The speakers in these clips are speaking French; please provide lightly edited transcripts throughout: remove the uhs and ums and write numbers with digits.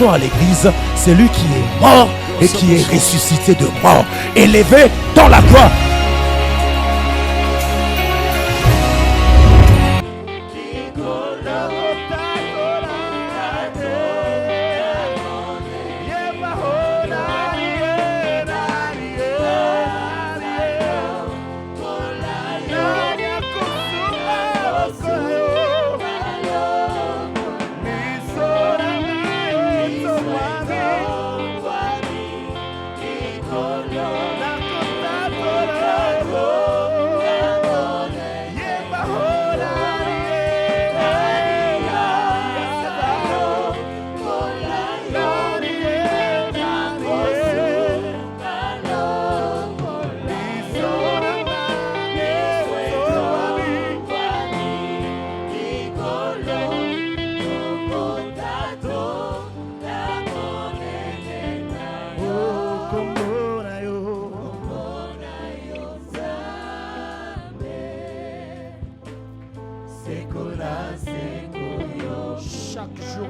annonçons à l'église, c'est lui qui est mort et qui est ressuscité de mort, élevé dans la gloire.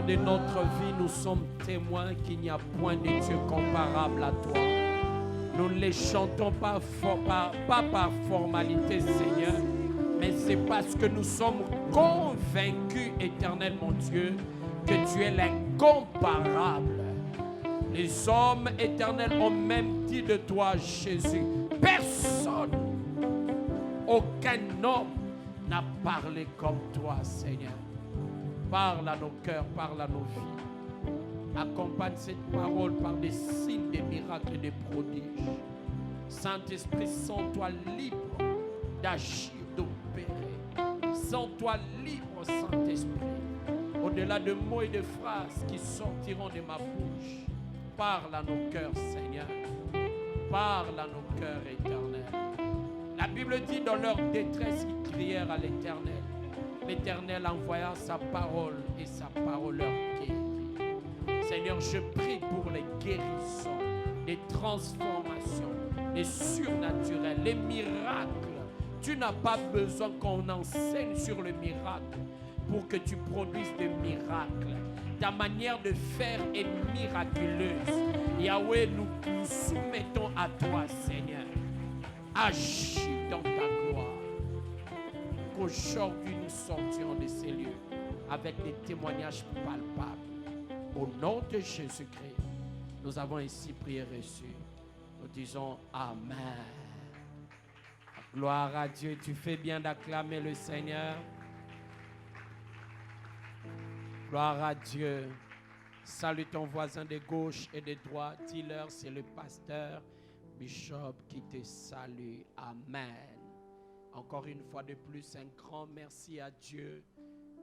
De notre vie, nous sommes témoins qu'il n'y a point de Dieu comparable à toi. Nous ne les chantons pas par formalité, Seigneur, mais c'est parce que nous sommes convaincus, éternel mon Dieu, que tu es l'incomparable. Les hommes éternels ont même dit de toi, Jésus, personne, aucun homme n'a parlé comme toi, Seigneur. Parle à nos cœurs, parle à nos vies. Accompagne cette parole par des signes, des miracles et des prodiges. Saint-Esprit, sens-toi libre d'agir, d'opérer. Sens-toi libre, Saint-Esprit. Au-delà de mots et de phrases qui sortiront de ma bouche, parle à nos cœurs, Seigneur. Parle à nos cœurs éternels. La Bible dit, dans leur détresse, ils crièrent à l'Éternel. L'Éternel envoya sa parole et sa parole leur guérit. Seigneur, je prie pour les guérisons, les transformations, les surnaturels, les miracles. Tu n'as pas besoin qu'on enseigne sur le miracle pour que tu produises des miracles. Ta manière de faire est miraculeuse. Yahweh, nous nous soumettons à toi, Seigneur. Agis dans ta gloire. Qu'aujourd'hui nous sortions de ces lieux avec des témoignages palpables. Au nom de Jésus-Christ, nous avons ainsi prié reçu. Nous disons Amen. Gloire à Dieu. Tu fais bien d'acclamer le Seigneur. Gloire à Dieu. Salue ton voisin de gauche et de droite. Dis-leur, c'est le pasteur Bishop qui te salue. Amen. Encore une fois de plus, un grand merci à Dieu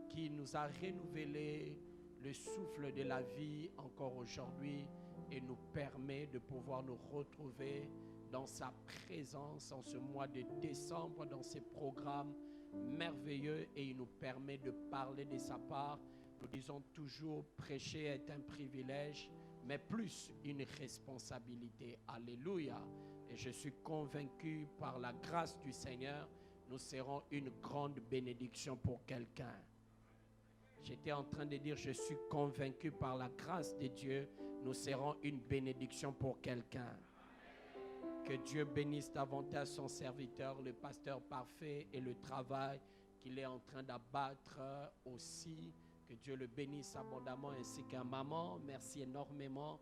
qui nous a renouvelé le souffle de la vie encore aujourd'hui et nous permet de pouvoir nous retrouver dans sa présence en ce mois de décembre, dans ces programmes merveilleux, et il nous permet de parler de sa part. Nous disons toujours, prêcher est un privilège, mais plus une responsabilité. Alléluia. Et je suis convaincu par la grâce du Seigneur, nous serons une grande bénédiction pour quelqu'un. J'étais en train de dire, je suis convaincu par la grâce de Dieu, nous serons une bénédiction pour quelqu'un. Que Dieu bénisse davantage son serviteur, le pasteur parfait, et le travail qu'il est en train d'abattre aussi. Que Dieu le bénisse abondamment, ainsi qu'à maman. Merci énormément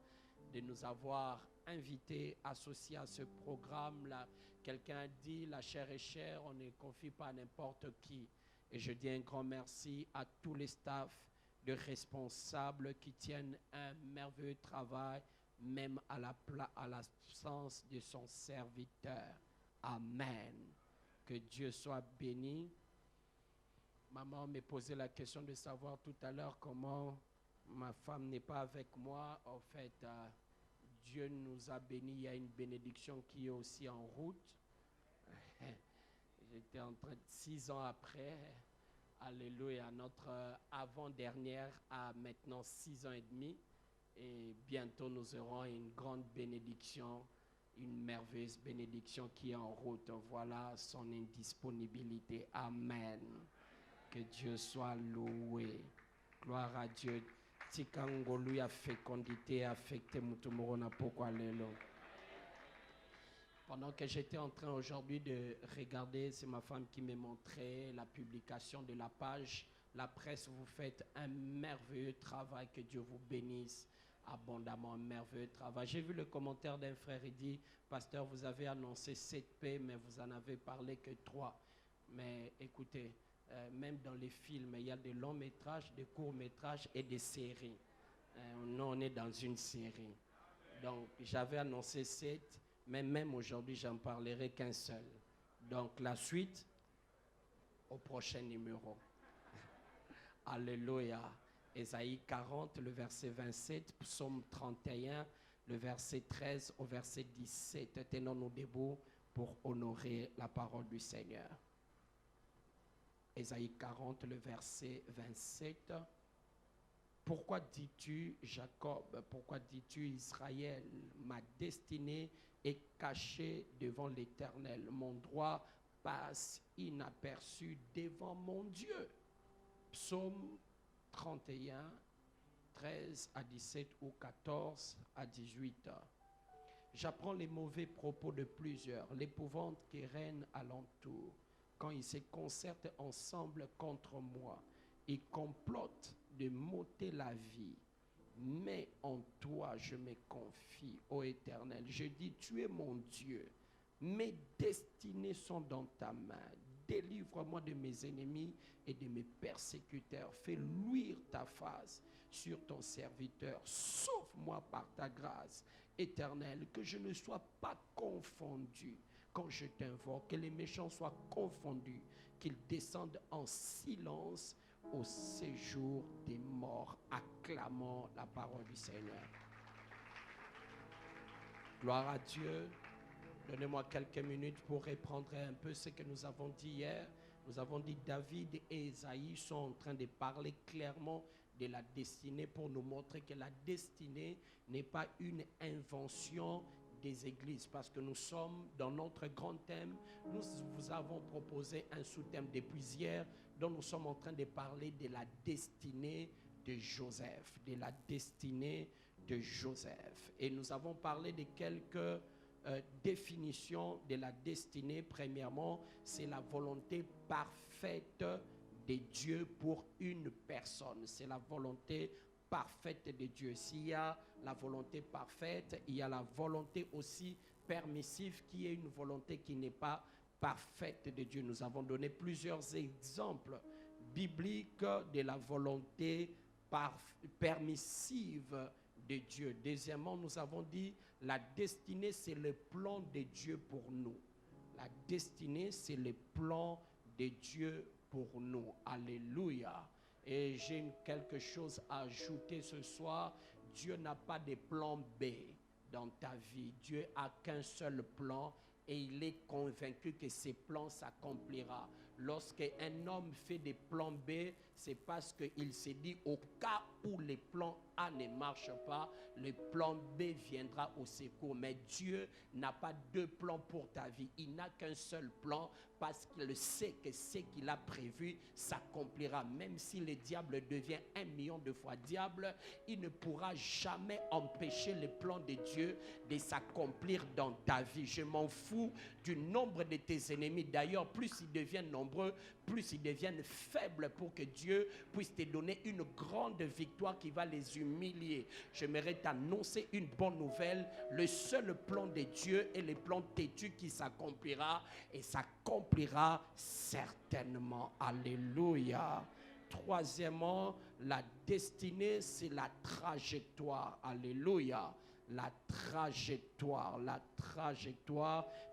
de nous avoir invités, associés à ce programme-là. Quelqu'un a dit, la chair est chère, on ne confie pas à n'importe qui. Et je dis un grand merci à tous les staffs de responsables qui tiennent un merveilleux travail, même à l'absence de son serviteur. Amen. Que Dieu soit béni. Maman me posait la question de savoir tout à l'heure comment ma femme n'est pas avec moi. En fait, Dieu nous a bénis. Il y a une bénédiction qui est aussi en route. J'étais en train de 6 ans après. Alléluia. Notre avant-dernière a maintenant 6 ans et demi. Et bientôt nous aurons une grande bénédiction, une merveilleuse bénédiction qui est en route. Voilà son indisponibilité. Amen. Que Dieu soit loué. Gloire à Dieu. Tikango lui a fécondité, affecté Mutumorona pourquoi lelo. Pendant que j'étais en train aujourd'hui de regarder, c'est ma femme qui me montrait la publication de la page. La presse, vous faites un merveilleux travail, que Dieu vous bénisse abondamment, un merveilleux travail. J'ai vu le commentaire d'un frère, il dit, pasteur, vous avez annoncé 7 paix, mais vous en avez parlé que 3. Mais écoutez, même dans les films, il y a des longs métrages, des courts métrages et des séries. Nous, on est dans une série. Donc, j'avais annoncé 7, mais même aujourd'hui, j'en parlerai qu'un seul. Donc, la suite au prochain numéro. Alléluia. Ésaïe 40, le verset 27, Psaume 31, le verset 13 au verset 17. Tenons-nous debout pour honorer la parole du Seigneur. Ésaïe 40, le verset 27. Pourquoi dis-tu Jacob? Pourquoi dis-tu Israël? Ma destinée est cachée devant l'Éternel. Mon droit passe inaperçu devant mon Dieu. Psaume 31, 13 à 17 ou 14 à 18. J'apprends les mauvais propos de plusieurs, l'épouvante qui règne alentour. Quand ils se concertent ensemble contre moi, ils complotent de m'ôter la vie. Mais en toi je me confie, ô Éternel. Je dis, tu es mon Dieu. Mes destinées sont dans ta main. Délivre-moi de mes ennemis et de mes persécuteurs. Fais luire ta face sur ton serviteur. Sauve-moi par ta grâce, Éternel, que je ne sois pas confondu quand je t'invoque, que les méchants soient confondus, qu'ils descendent en silence au séjour des morts. Acclamons la parole du Seigneur. Gloire à Dieu. Donnez-moi quelques minutes pour reprendre un peu ce que nous avons dit hier. Nous avons dit David et Ésaïe sont en train de parler clairement de la destinée pour nous montrer que la destinée n'est pas une invention des églises, parce que nous sommes dans notre grand thème. Nous vous avons proposé un sous-thème depuis hier dont nous sommes en train de parler de la destinée de Joseph, de la destinée de Joseph. Et nous avons parlé de quelques définitions de la destinée. Premièrement, c'est la volonté parfaite de Dieu pour une personne. C'est la volonté parfaite de Dieu. S'il y a la volonté parfaite, il y a la volonté aussi permissive qui est une volonté qui n'est pas parfaite de Dieu. Nous avons donné plusieurs exemples bibliques de la volonté permissive de Dieu. Deuxièmement, nous avons dit la destinée, c'est le plan de Dieu pour nous. La destinée, c'est le plan de Dieu pour nous. Alléluia. Et j'ai quelque chose à ajouter ce soir. Dieu n'a pas de plan B dans ta vie. Dieu a qu'un seul plan et il est convaincu que ses plans s'accomplira. Lorsqu'un homme fait des plans B, c'est parce qu'il s'est dit au cas où les plans A ne marchent pas, le plan B viendra au secours. Mais Dieu n'a pas deux plans pour ta vie. Il n'a qu'un seul plan parce qu'il sait que ce qu'il a prévu s'accomplira. Même si le diable devient 1 million de fois diable, il ne pourra jamais empêcher le plan de Dieu de s'accomplir dans ta vie. Je m'en fous du nombre de tes ennemis. D'ailleurs, plus ils deviennent nombreux, plus ils deviennent faibles pour que Dieu puisse te donner une grande victoire qui va les humilier. J'aimerais t'annoncer une bonne nouvelle. Le seul plan de Dieu est le plan têtu qui s'accomplira et s'accomplira certainement. Alléluia. Troisièmement, la destinée, c'est la trajectoire. Alléluia. La trajectoire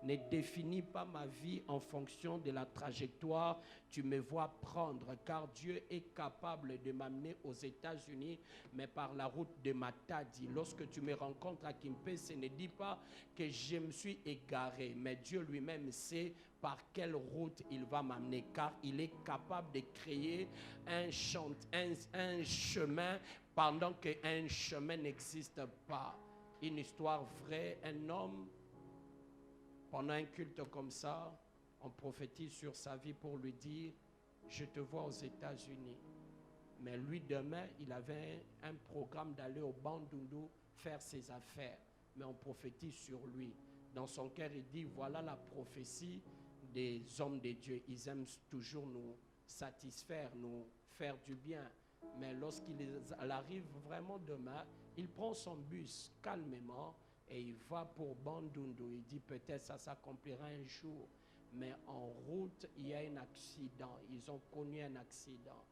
ne définit pas ma vie en fonction de la trajectoire tu me vois prendre, car Dieu est capable de m'amener aux États-Unis, mais par la route de Matadi. Lorsque tu me rencontres à Kimpese, ne dis pas que je me suis égaré, mais Dieu lui-même sait par quelle route il va m'amener, car il est capable de créer un chemin pendant qu'un chemin n'existe pas. Une histoire vraie, un homme, pendant un culte comme ça, on prophétise sur sa vie pour lui dire, je te vois aux États-Unis, Mais lui, demain, il avait un programme d'aller au Bandundu faire ses affaires. Mais on prophétise sur lui. Dans son cœur, il dit, voilà la prophétie des hommes de Dieu. Ils aiment toujours nous satisfaire, nous faire du bien. Mais lorsqu'il arrive vraiment demain, il prend son bus calmement et il va pour Bandundu. Il dit peut-être ça s'accomplira un jour. Mais en route, il y a un accident. Ils ont connu un accident.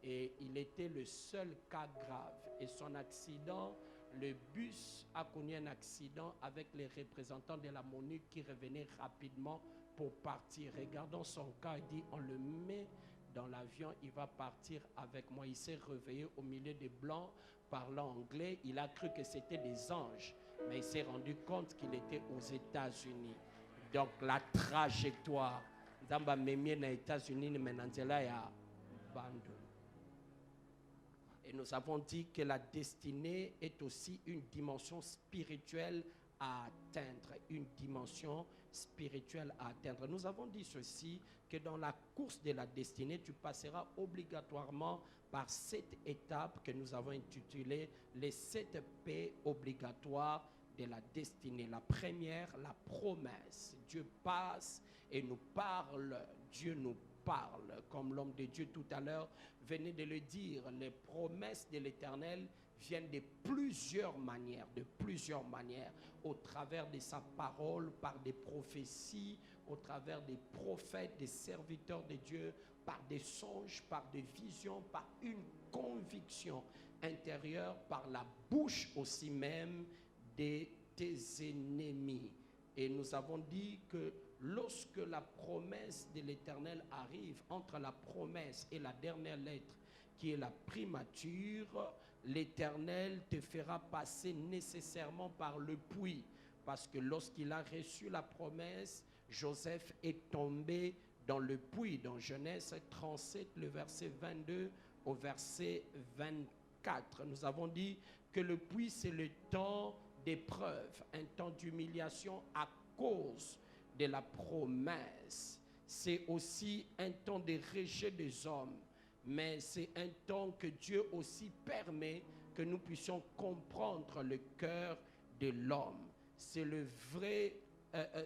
Et il était le seul cas grave. Et son accident, le bus a connu un accident avec les représentants de la MONUC qui revenaient rapidement pour partir. Regardons son cas, il dit on le met dans l'avion, il va partir avec moi. Il s'est réveillé au milieu des blancs parlant anglais. Il a cru que c'était des anges, mais il s'est rendu compte qu'il était aux États-Unis. Donc la trajectoire d'Amba Memie aux États-Unis, et nous avons dit que la destinée est aussi une dimension spirituelle à atteindre, une dimension spirituelle à atteindre. Nous avons dit ceci, que dans la course de la destinée, tu passeras obligatoirement par 7 étapes que nous avons intitulées les 7 P obligatoires de la destinée. La première, la promesse. Dieu passe et nous parle, Dieu nous parle, comme l'homme de Dieu tout à l'heure venait de le dire. Les promesses de l'Éternel viennent de plusieurs manières, au travers de sa parole, par des prophéties, au travers des prophètes, des serviteurs de Dieu, par des songes, par des visions, par une conviction intérieure, par la bouche aussi même de tes ennemis. Et nous avons dit que lorsque la promesse de l'Éternel arrive, entre la promesse et la dernière lettre, qui est la primature, l'Éternel te fera passer nécessairement par le puits. Parce que lorsqu'il a reçu la promesse, Joseph est tombé dans le puits. Dans Genèse 37, le verset 22 au verset 24. Nous avons dit que le puits, c'est le temps d'épreuve, un temps d'humiliation à cause de la promesse. C'est aussi un temps de rejet des hommes, mais c'est un temps que Dieu aussi permet que nous puissions comprendre le cœur de l'homme. C'est le vrai,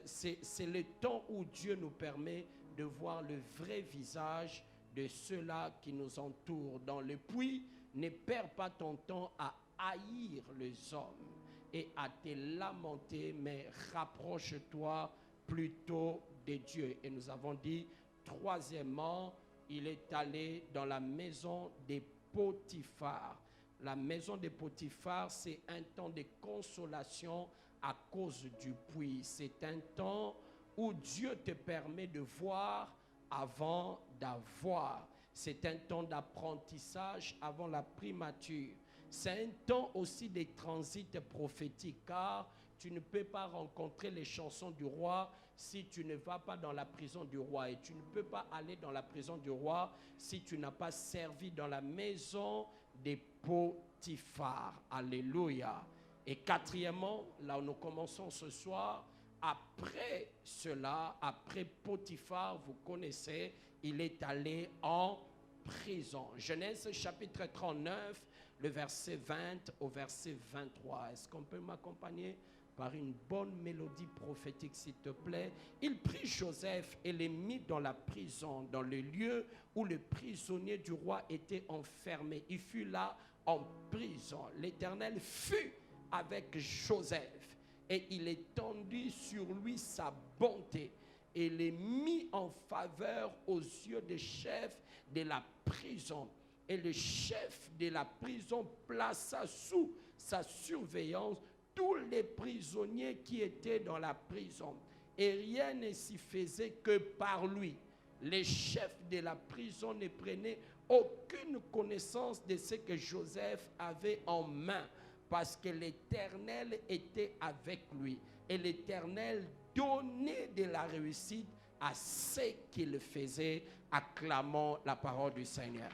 c'est le temps où Dieu nous permet de voir le vrai visage de ceux-là qui nous entourent. Dans le puits, ne perds pas ton temps à haïr les hommes et à te lamenter, mais rapproche-toi plutôt de Dieu. Et nous avons dit, troisièmement, il est allé dans la maison des Potiphar. La maison des Potiphar, c'est un temps de consolation à cause du puits. C'est un temps où Dieu te permet de voir avant d'avoir. C'est un temps d'apprentissage avant la primature. C'est un temps aussi de transit prophétique, car tu ne peux pas rencontrer les chansons du roi si tu ne vas pas dans la prison du roi. Et tu ne peux pas aller dans la prison du roi si tu n'as pas servi dans la maison des Potiphar. Alléluia. Et quatrièmement, là où nous commençons ce soir, après cela, après Potiphar, vous connaissez, il est allé en prison. Genèse chapitre 39, le verset 20 au verset 23. Est-ce qu'on peut m'accompagner par une bonne mélodie prophétique, s'il te plaît? Il prit Joseph et les mit dans la prison, dans le lieu où le prisonnier du roi était enfermé. Il fut là en prison. L'Éternel fut avec Joseph et il étendit sur lui sa bonté et les mit en faveur aux yeux des chefs de la prison. Et le chef de la prison plaça sous sa surveillance tous les prisonniers qui étaient dans la prison. Et rien ne s'y faisait que par lui. Les chefs de la prison ne prenaient aucune connaissance de ce que Joseph avait en main, parce que l'Éternel était avec lui. Et l'Éternel donnait de la réussite à ce qu'il faisait. Acclamons la parole du Seigneur.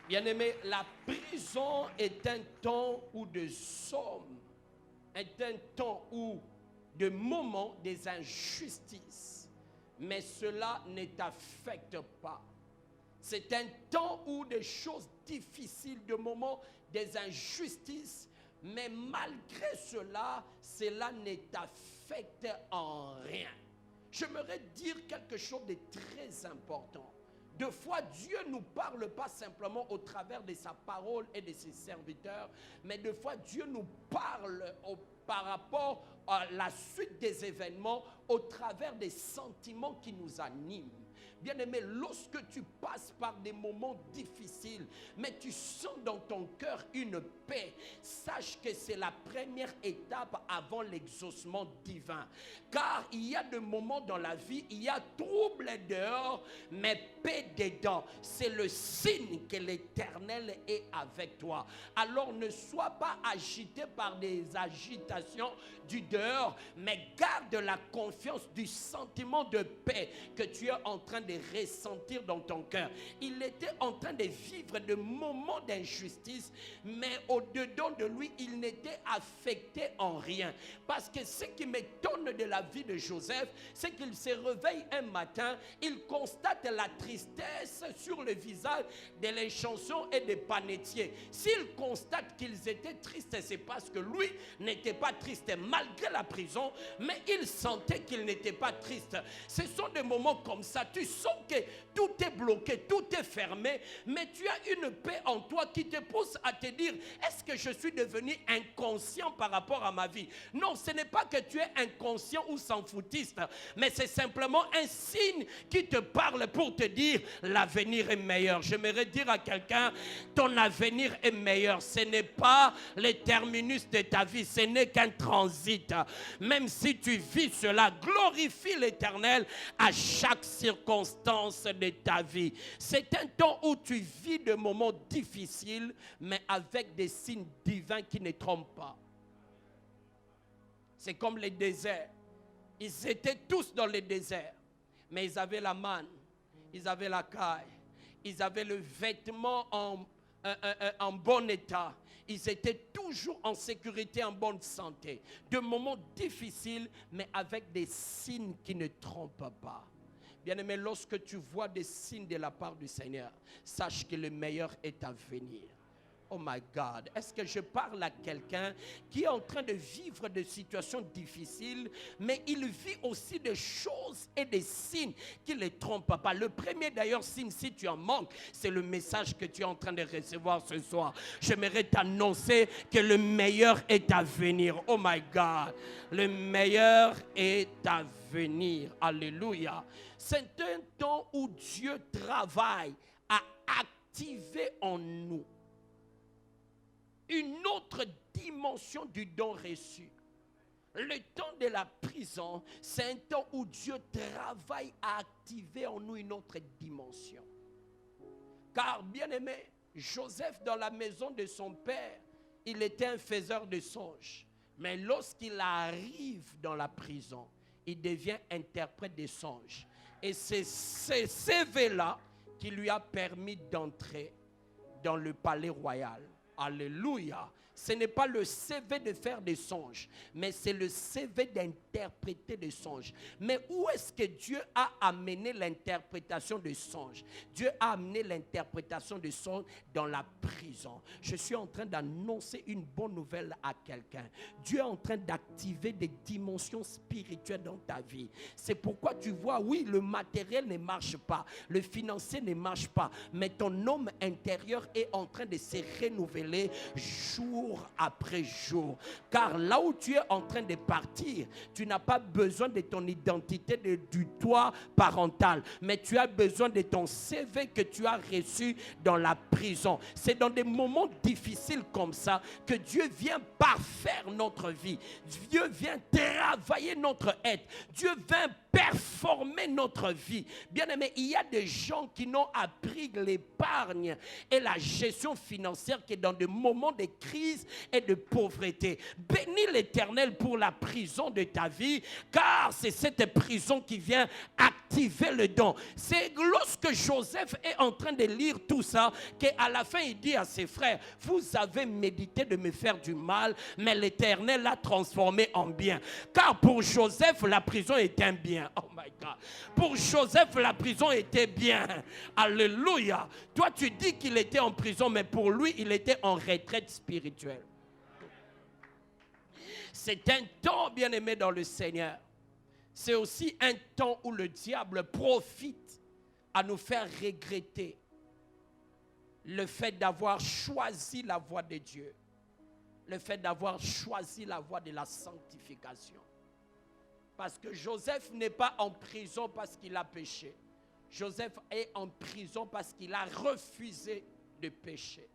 Bien-aimé, la prison est un temps où des hommes, est un temps où de moments des injustices, mais cela ne t'affecte pas. C'est un temps où des choses difficiles, des moments, des injustices, mais malgré cela, cela ne t'affecte en rien. J'aimerais dire quelque chose de très important. Deux fois, Dieu ne nous parle pas simplement au travers de sa parole et de ses serviteurs, mais deux fois, Dieu nous parle par rapport à la suite des événements au travers des sentiments qui nous animent. Bien-aimé, lorsque tu passes par des moments difficiles, mais tu sens dans ton cœur une paix, sache que c'est la première étape avant l'exaucement divin. Car il y a des moments dans la vie, il y a trouble dehors, mais paix dedans. C'est le signe que l'Éternel est avec toi. Alors ne sois pas agité par des agitations du dehors, mais garde la confiance du sentiment de paix que tu es en train de ressentir dans ton cœur. Il était en train de vivre des moments d'injustice, mais au-dedans de lui, il n'était affecté en rien. Parce que ce qui m'étonne de la vie de Joseph, c'est qu'il se réveille un matin, il constate la tristesse sur le visage des chansons et des panetiers. S'il constate qu'ils étaient tristes, c'est parce que lui n'était pas triste malgré la prison, mais il sentait qu'il n'était pas triste. Ce sont des moments comme ça, tu sens que tout est bloqué, tout est fermé, mais tu as une paix en toi qui te pousse à te dire, est-ce que je suis devenu inconscient par rapport à ma vie? Non, ce n'est pas que tu es inconscient ou s'en foutiste, mais c'est simplement un signe qui te parle pour te dire, l'avenir est meilleur. J'aimerais dire à quelqu'un, ton avenir est meilleur. Ce n'est pas le terminus de ta vie, ce n'est qu'un transit. Même si tu vis cela, glorifie l'Éternel à chaque circonstance de ta vie. C'est un temps où tu vis des moments difficiles, mais avec des signes divins qui ne trompent pas. C'est comme les déserts. Ils étaient tous dans le désert, mais ils avaient la manne, ils avaient la caille, ils avaient le vêtement en bon état. Ils étaient toujours en sécurité, en bonne santé. De moments difficiles, mais avec des signes qui ne trompent pas. Bien-aimé, lorsque tu vois des signes de la part du Seigneur, sache que le meilleur est à venir. Oh my God, est-ce que je parle à quelqu'un qui est en train de vivre des situations difficiles, mais il vit aussi des choses et des signes qui ne les trompent pas. Le premier d'ailleurs signe, si tu en manques, c'est le message que tu es en train de recevoir ce soir. J'aimerais t'annoncer que le meilleur est à venir. Oh my God, le meilleur est à venir. Alléluia. C'est un temps où Dieu travaille à activer en nous une autre dimension du don reçu. Le temps de la prison, c'est un temps où Dieu travaille à activer en nous une autre dimension. Car, bien aimé, Joseph dans la maison de son père, il était un faiseur de songes. Mais lorsqu'il arrive dans la prison, il devient interprète des songes. Et c'est ce CV-là qui lui a permis d'entrer dans le palais royal. Alléluia. Ce n'est pas le CV de faire des songes, mais c'est le CV d'interpréter des songes. Mais où est-ce que Dieu a amené l'interprétation des songes? Dieu a amené l'interprétation des songes dans la prison. Je suis en train d'annoncer une bonne nouvelle à quelqu'un. Dieu est en train d'activer des dimensions spirituelles dans ta vie. C'est pourquoi tu vois, oui, le matériel ne marche pas, le financier ne marche pas, mais ton homme intérieur est en train de se renouveler jour après jour. Car là où tu es en train de partir, tu n'as pas besoin de ton identité du toit parental, mais tu as besoin de ton CV que tu as reçu dans la prison. C'est dans des moments difficiles comme ça que Dieu vient parfaire notre vie. Dieu vient travailler notre être. Dieu vient performer notre vie. Bien aimé, il y a des gens qui n'ont appris l'épargne et la gestion financière que dans des moments de crise et de pauvreté. Bénis l'Éternel pour la prison de ta vie, car c'est cette prison qui vient activer le don. C'est lorsque Joseph est en train de lire tout ça qu'à la fin il dit à ses frères, vous avez médité de me faire du mal, mais l'Éternel l'a transformé en bien. Car pour Joseph, la prison est un bien. Oh my God. Pour Joseph, la prison était bien. Alléluia. Toi, tu dis qu'il était en prison, mais pour lui, il était en retraite spirituelle. C'est un temps, bien-aimé dans le Seigneur. C'est aussi un temps où le diable profite à nous faire regretter le fait d'avoir choisi la voie de Dieu. Le fait d'avoir choisi la voie de la sanctification. Parce que Joseph n'est pas en prison parce qu'il a péché. Joseph est en prison parce qu'il a refusé de pécher.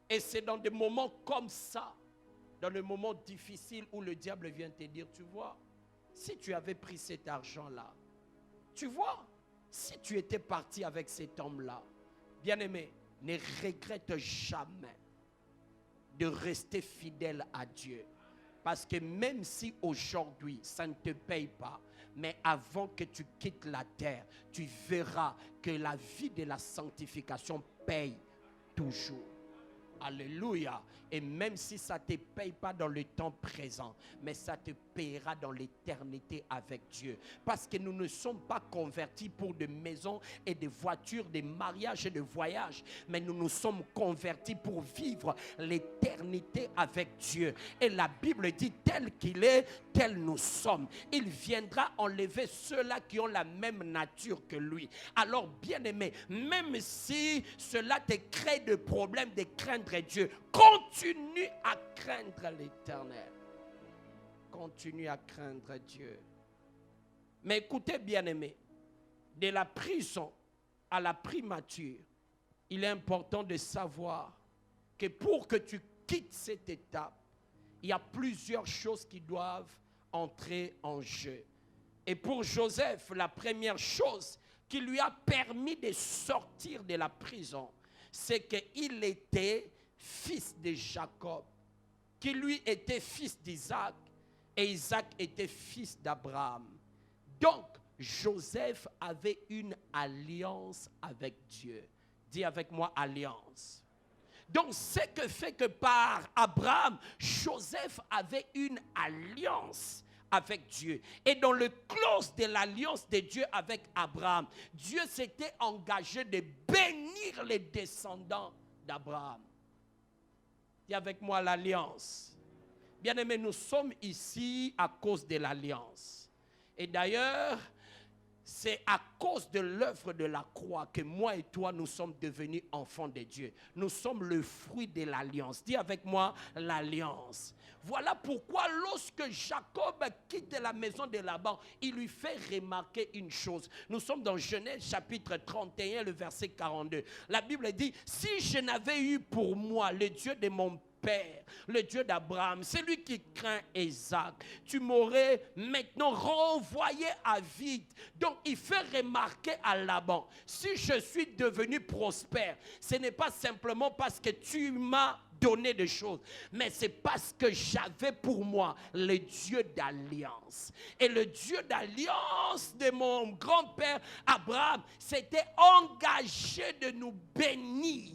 Et c'est dans des moments comme ça, dans les moments difficiles où le diable vient te dire, tu vois, si tu avais pris cet argent-là, tu vois, si tu étais parti avec cet homme-là, bien-aimé, ne regrette jamais de rester fidèle à Dieu. Parce que même si aujourd'hui, ça ne te paye pas, mais avant que tu quittes la terre, tu verras que la vie de la sanctification paye toujours. Alléluia. Et même si ça ne te paye pas dans le temps présent, mais ça te payera dans l'éternité avec Dieu. Parce que nous ne sommes pas convertis pour des maisons et des voitures, des mariages et des voyages. Mais nous nous sommes convertis pour vivre l'éternité avec Dieu. Et la Bible dit, tel qu'il est, tel nous sommes. Il viendra enlever ceux-là qui ont la même nature que lui. Alors, bien-aimé, même si cela te crée des problèmes de craindre Dieu, continue à craindre l'Éternel. Continue à craindre Dieu. Mais écoutez, bien-aimé, de la prison à la primature, il est important de savoir que pour que tu quittes cette étape, il y a plusieurs choses qui doivent entrer en jeu. Et pour Joseph, la première chose qui lui a permis de sortir de la prison, c'est qu'il était fils de Jacob, qui lui était fils d'Isaac, et Isaac était fils d'Abraham. Donc, Joseph avait une alliance avec Dieu. Dis avec moi, alliance. Donc, ce que fait que par Abraham, Joseph avait une alliance avec Dieu. Et dans le clause de l'alliance de Dieu avec Abraham, Dieu s'était engagé de bénir les descendants d'Abraham. Dis avec moi l'alliance. Bien-aimés, nous sommes ici à cause de l'alliance. Et d'ailleurs, c'est à cause de l'œuvre de la croix que moi et toi, nous sommes devenus enfants de Dieu. Nous sommes le fruit de l'alliance. Dis avec moi l'alliance. Voilà pourquoi lorsque Jacob quitte la maison de Laban, il lui fait remarquer une chose. Nous sommes dans Genèse chapitre 31, le verset 42. La Bible dit, si je n'avais eu pour moi le Dieu de mon Père, le Dieu d'Abraham, c'est lui qui craint Isaac, tu m'aurais maintenant renvoyé à vide. Donc il fait remarquer à Laban, si je suis devenu prospère, ce n'est pas simplement parce que tu m'as donné des choses, mais c'est parce que j'avais pour moi le Dieu d'alliance. Et le Dieu d'alliance de mon grand-père Abraham s'était engagé de nous bénir.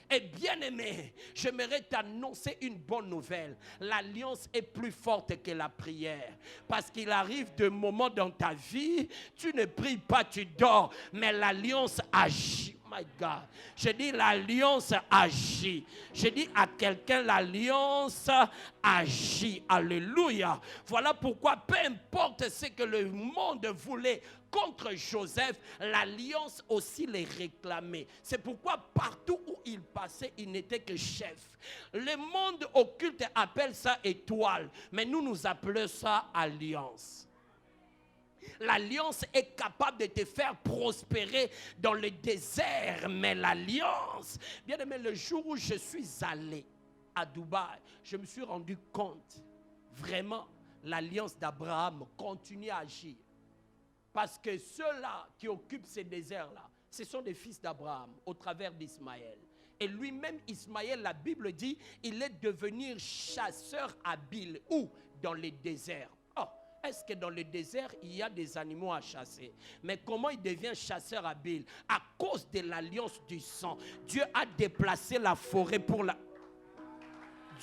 Et bien-aimé, j'aimerais t'annoncer une bonne nouvelle. L'alliance est plus forte que la prière. Parce qu'il arrive des moments dans ta vie, tu ne pries pas, tu dors, mais l'alliance agit. My God. Je dis l'alliance agit. Je dis à quelqu'un l'alliance agit. Alléluia. Voilà pourquoi peu importe ce que le monde voulait contre Joseph, l'alliance aussi les réclamait. C'est pourquoi partout où il passait, il n'était que chef. Le monde occulte appelle ça étoile, mais nous appelons ça alliance. L'alliance est capable de te faire prospérer dans le désert, mais l'alliance, bien aimé, le jour où je suis allé à Dubaï, je me suis rendu compte, vraiment, l'alliance d'Abraham continue à agir. Parce que ceux-là qui occupent ces déserts-là, ce sont des fils d'Abraham au travers d'Ismaël. Et lui-même, Ismaël, la Bible dit, il est devenu chasseur habile. Où? Dans les déserts. Oh, est-ce que dans le désert, il y a des animaux à chasser? Mais comment il devient chasseur habile? À cause de l'alliance du sang. Dieu a déplacé la forêt pour la...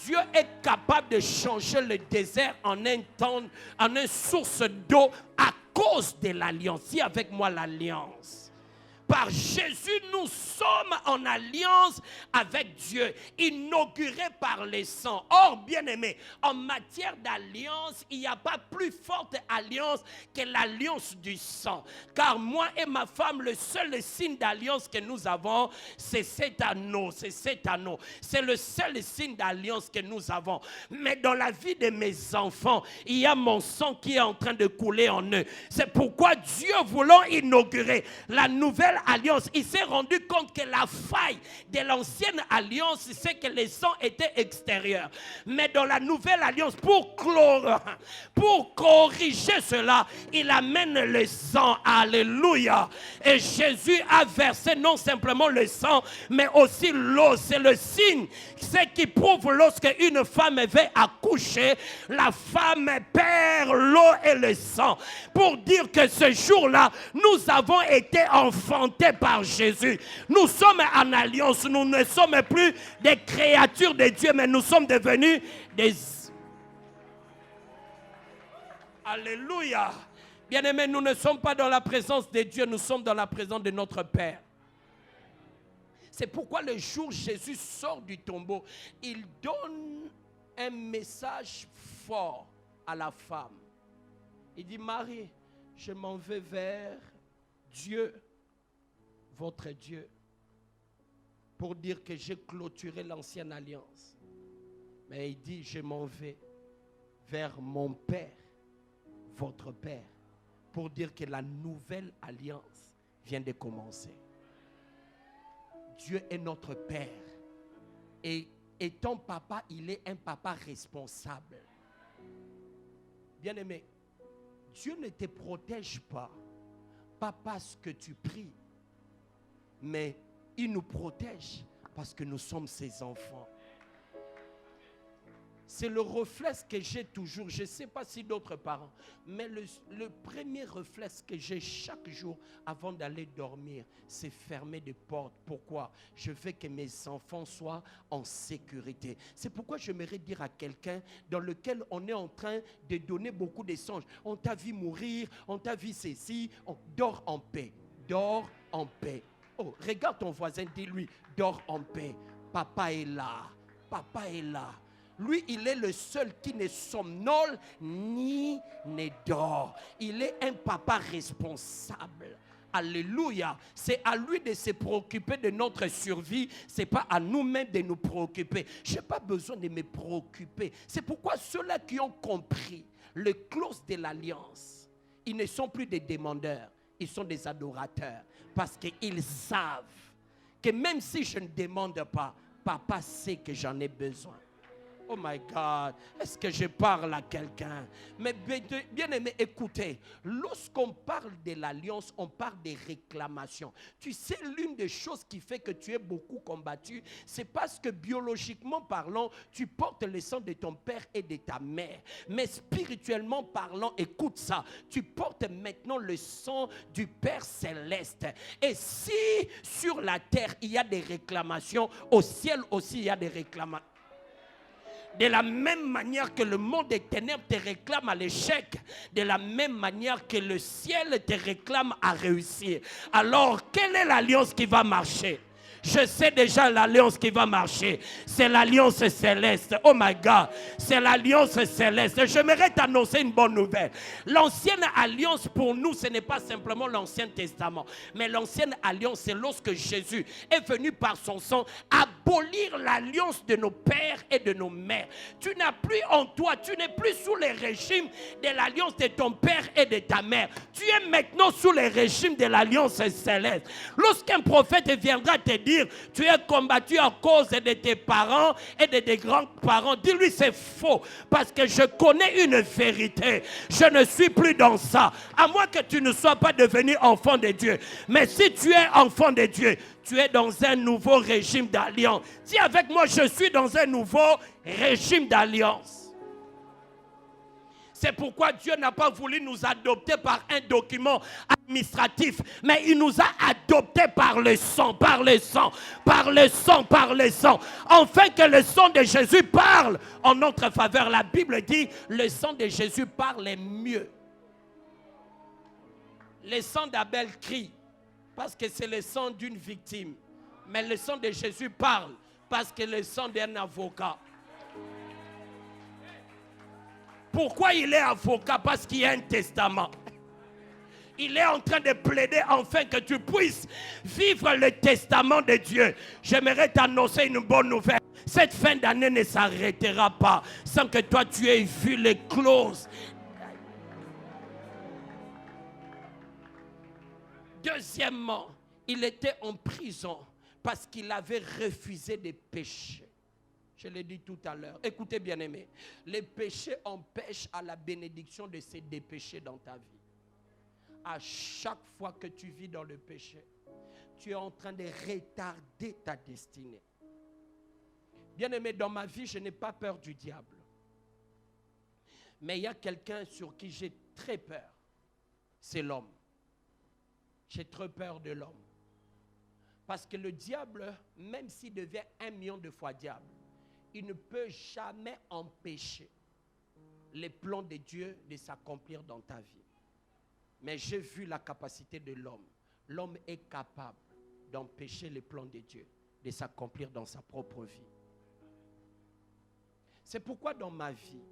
Dieu est capable de changer le désert en une source d'eau à cause de l'alliance. Dis avec moi l'alliance. Par Jésus, nous sommes en alliance avec Dieu, inauguré par le sang. Or, bien-aimés, en matière d'alliance, il n'y a pas plus forte alliance que l'alliance du sang. Car moi et ma femme, le seul signe d'alliance que nous avons, c'est cet anneau. C'est cet anneau. C'est le seul signe d'alliance que nous avons. Mais dans la vie de mes enfants, il y a mon sang qui est en train de couler en eux. C'est pourquoi Dieu, voulant inaugurer la nouvelle alliance, il s'est rendu compte que la faille de l'ancienne alliance, c'est que le sang était extérieur. Mais dans la nouvelle alliance, pour corriger cela, il amène le sang. Alléluia. Et Jésus a versé non simplement le sang, mais aussi l'eau. C'est le signe, ce qui prouve lorsque une femme veut accoucher, la femme perd l'eau et le sang. Pour dire que ce jour-là, nous avons été enfantés par Jésus. Nous sommes en alliance. Nous ne sommes plus des créatures de Dieu, mais nous sommes devenus des... Alléluia. Bien-aimés, nous ne sommes pas dans la présence de Dieu, nous sommes dans la présence de notre Père. C'est pourquoi le jour où Jésus sort du tombeau, il donne un message fort à la femme. Il dit, Marie, je m'en vais vers Dieu, votre Dieu, pour dire que j'ai clôturé l'ancienne alliance. Mais il dit, je m'en vais vers mon Père, votre Père, pour dire que la nouvelle alliance vient de commencer. Dieu est notre Père. Et ton papa, il est un papa responsable. Bien-aimé, Dieu ne te protège pas parce que tu pries, mais il nous protège parce que nous sommes ses enfants. C'est le réflexe que j'ai toujours. Je ne sais pas si d'autres parents, mais le premier réflexe que j'ai chaque jour avant d'aller dormir, c'est fermer des portes. Pourquoi? Je veux que mes enfants soient en sécurité. C'est pourquoi j'aimerais dire à quelqu'un dans lequel on est en train de donner beaucoup de songes. On t'a vu mourir, on t'a vu ceci, on dort en paix. Dors en paix. Oh, regarde ton voisin, dis-lui, dors en paix. Papa est là. Papa est là. Lui, il est le seul qui ne somnole ni ne dort. Il est un papa responsable. Alléluia. C'est à lui de se préoccuper de notre survie. Ce n'est pas à nous-mêmes de nous préoccuper. Je n'ai pas besoin de me préoccuper. C'est pourquoi ceux-là qui ont compris le clause de l'alliance, ils ne sont plus des demandeurs. Ils sont des adorateurs. Parce qu'ils savent que même si je ne demande pas, papa sait que j'en ai besoin. Oh my God, est-ce que je parle à quelqu'un? Mais bien aimé, écoutez, lorsqu'on parle de l'alliance, on parle des réclamations. Tu sais, l'une des choses qui fait que tu es beaucoup combattu, c'est parce que biologiquement parlant, tu portes le sang de ton père et de ta mère. Mais spirituellement parlant, écoute ça, tu portes maintenant le sang du Père céleste. Et si sur la terre, il y a des réclamations, au ciel aussi, il y a des réclamations. De la même manière que le monde des ténèbres te réclame à l'échec, de la même manière que le ciel te réclame à réussir. Alors, quelle est l'alliance qui va marcher? Je sais déjà l'alliance qui va marcher. C'est l'alliance céleste. Oh my God. C'est l'alliance céleste. J'aimerais t'annoncer une bonne nouvelle. L'ancienne alliance pour nous, ce n'est pas simplement l'Ancien Testament. Mais l'ancienne alliance, c'est lorsque Jésus est venu par son sang abolir l'alliance de nos pères et de nos mères. Tu n'as plus en toi, tu n'es plus sous les régimes de l'alliance de ton père et de ta mère. Tu es maintenant sous les régimes de l'alliance céleste. Lorsqu'un prophète viendra te dire, tu es combattu à cause de tes parents et de tes grands-parents, dis-lui c'est faux, parce que je connais une vérité. Je ne suis plus dans ça, à moins que tu ne sois pas devenu enfant de Dieu. Mais si tu es enfant de Dieu, tu es dans un nouveau régime d'alliance. Dis avec moi, je suis dans un nouveau régime d'alliance. C'est pourquoi Dieu n'a pas voulu nous adopter par un document administratif, mais il nous a adoptés par le sang, par le sang, par le sang, par le sang. Afin que le sang de Jésus parle en notre faveur. La Bible dit, le sang de Jésus parle mieux Le sang d'Abel crie parce que c'est le sang d'une victime. Mais le sang de Jésus parle parce que le sang d'un avocat. Pourquoi il est avocat? Parce qu'il y a un testament. Il est en train de plaider afin que tu puisses vivre le testament de Dieu. J'aimerais t'annoncer une bonne nouvelle. Cette fin d'année ne s'arrêtera pas sans que toi tu aies vu les clauses. Deuxièmement, il était en prison parce qu'il avait refusé de pécher. Je l'ai dit tout à l'heure. Écoutez bien aimé, les péchés empêchent à la bénédiction de se dépêcher dans ta vie. À chaque fois que tu vis dans le péché, tu es en train de retarder ta destinée. Bien aimé, dans ma vie, je n'ai pas peur du diable. Mais il y a quelqu'un sur qui j'ai très peur. C'est l'homme. J'ai très peur de l'homme. Parce que le diable, même s'il devient 1 million de fois diable, il ne peut jamais empêcher les plans de Dieu de s'accomplir dans ta vie. Mais j'ai vu la capacité de l'homme. L'homme est capable d'empêcher les plans de Dieu de s'accomplir dans sa propre vie. C'est pourquoi dans ma vie,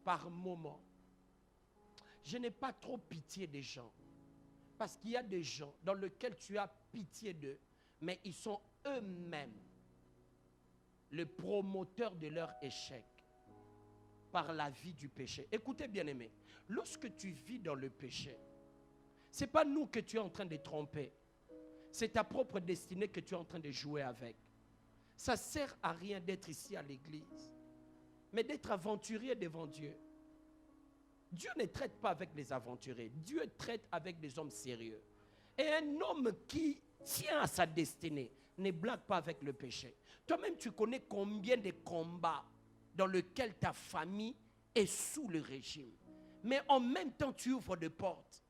par moment, je n'ai pas trop pitié des gens. Parce qu'il y a des gens dans lesquels tu as pitié d'eux, mais ils sont eux-mêmes le promoteur de leur échec par la vie du péché. Écoutez bien aimé, lorsque tu vis dans le péché, ce n'est pas nous que tu es en train de tromper. C'est ta propre destinée que tu es en train de jouer avec. Ça ne sert à rien d'être ici à l'église, mais d'être aventurier devant Dieu. Dieu ne traite pas avec les aventuriers. Dieu traite avec des hommes sérieux. Et un homme qui tient à sa destinée ne blague pas avec le péché. Toi-même, tu connais combien de combats dans lesquels ta famille est sous le régime. Mais en même temps, tu ouvres des portes.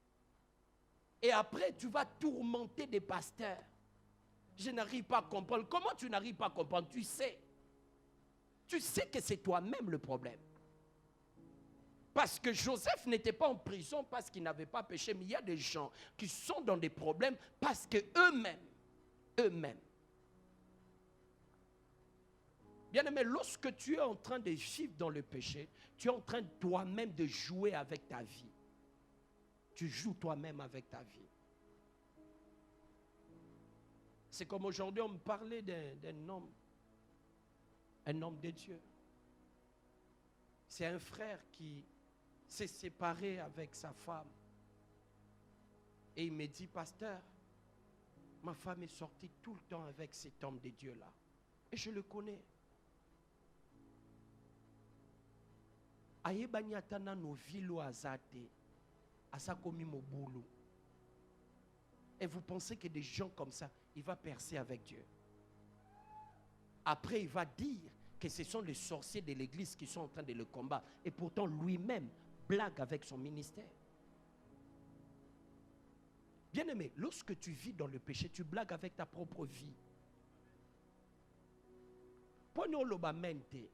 Et après, tu vas tourmenter des pasteurs. Je n'arrive pas à comprendre. Comment tu n'arrives pas à comprendre? Tu sais que c'est toi-même le problème. Parce que Joseph n'était pas en prison parce qu'il n'avait pas péché. Mais il y a des gens qui sont dans des problèmes parce que eux-mêmes. Bien aimé, lorsque tu es en train de vivre dans le péché, tu es en train toi-même de jouer avec ta vie. Tu joues toi-même avec ta vie. C'est comme aujourd'hui, on me parlait d'un homme. Un homme de Dieu. C'est un frère qui s'est séparé avec sa femme. Et il me dit, pasteur, ma femme est sortie tout le temps avec cet homme de Dieu-là. Et je le connais. Ayebani atana no vilo azate, asakomi mobulu. Et vous pensez que des gens comme ça, il va percer avec Dieu. Après, il va dire que ce sont les sorciers de l'église qui sont en train de le combattre. Et pourtant, lui-même blague avec son ministère. Bien-aimé, lorsque tu vis dans le péché, tu blagues avec ta propre vie. Pogno loba mente.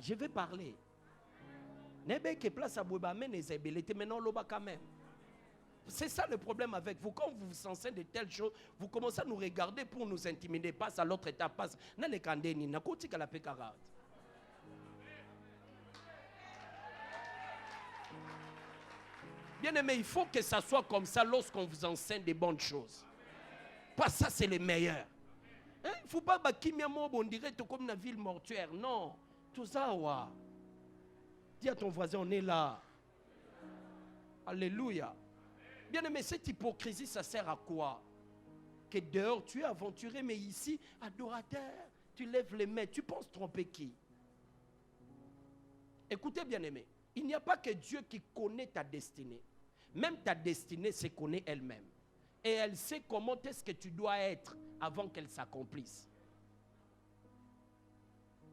Je vais parler. C'est ça le problème avec vous. Quand vous vous sentez de telles choses, vous commencez à nous regarder pour nous intimider. Passe à l'autre étape. Passe. Bien aimé, il faut que ça soit comme ça lorsqu'on vous enseigne des bonnes choses. Pas ça, c'est le meilleur. Il ne faut pas on dirait comme une ville mortuaire. Non. Tout ça, ouais. Dis à ton voisin, on est là. Alléluia. Bien aimé, cette hypocrisie, ça sert à quoi? Que dehors, tu es aventuré, mais ici, adorateur, tu lèves les mains. Tu penses tromper qui? Écoutez, bien aimé, il n'y a pas que Dieu qui connaît ta destinée. Même ta destinée se connaît elle-même. Et elle sait comment est-ce que tu dois être avant qu'elle s'accomplisse.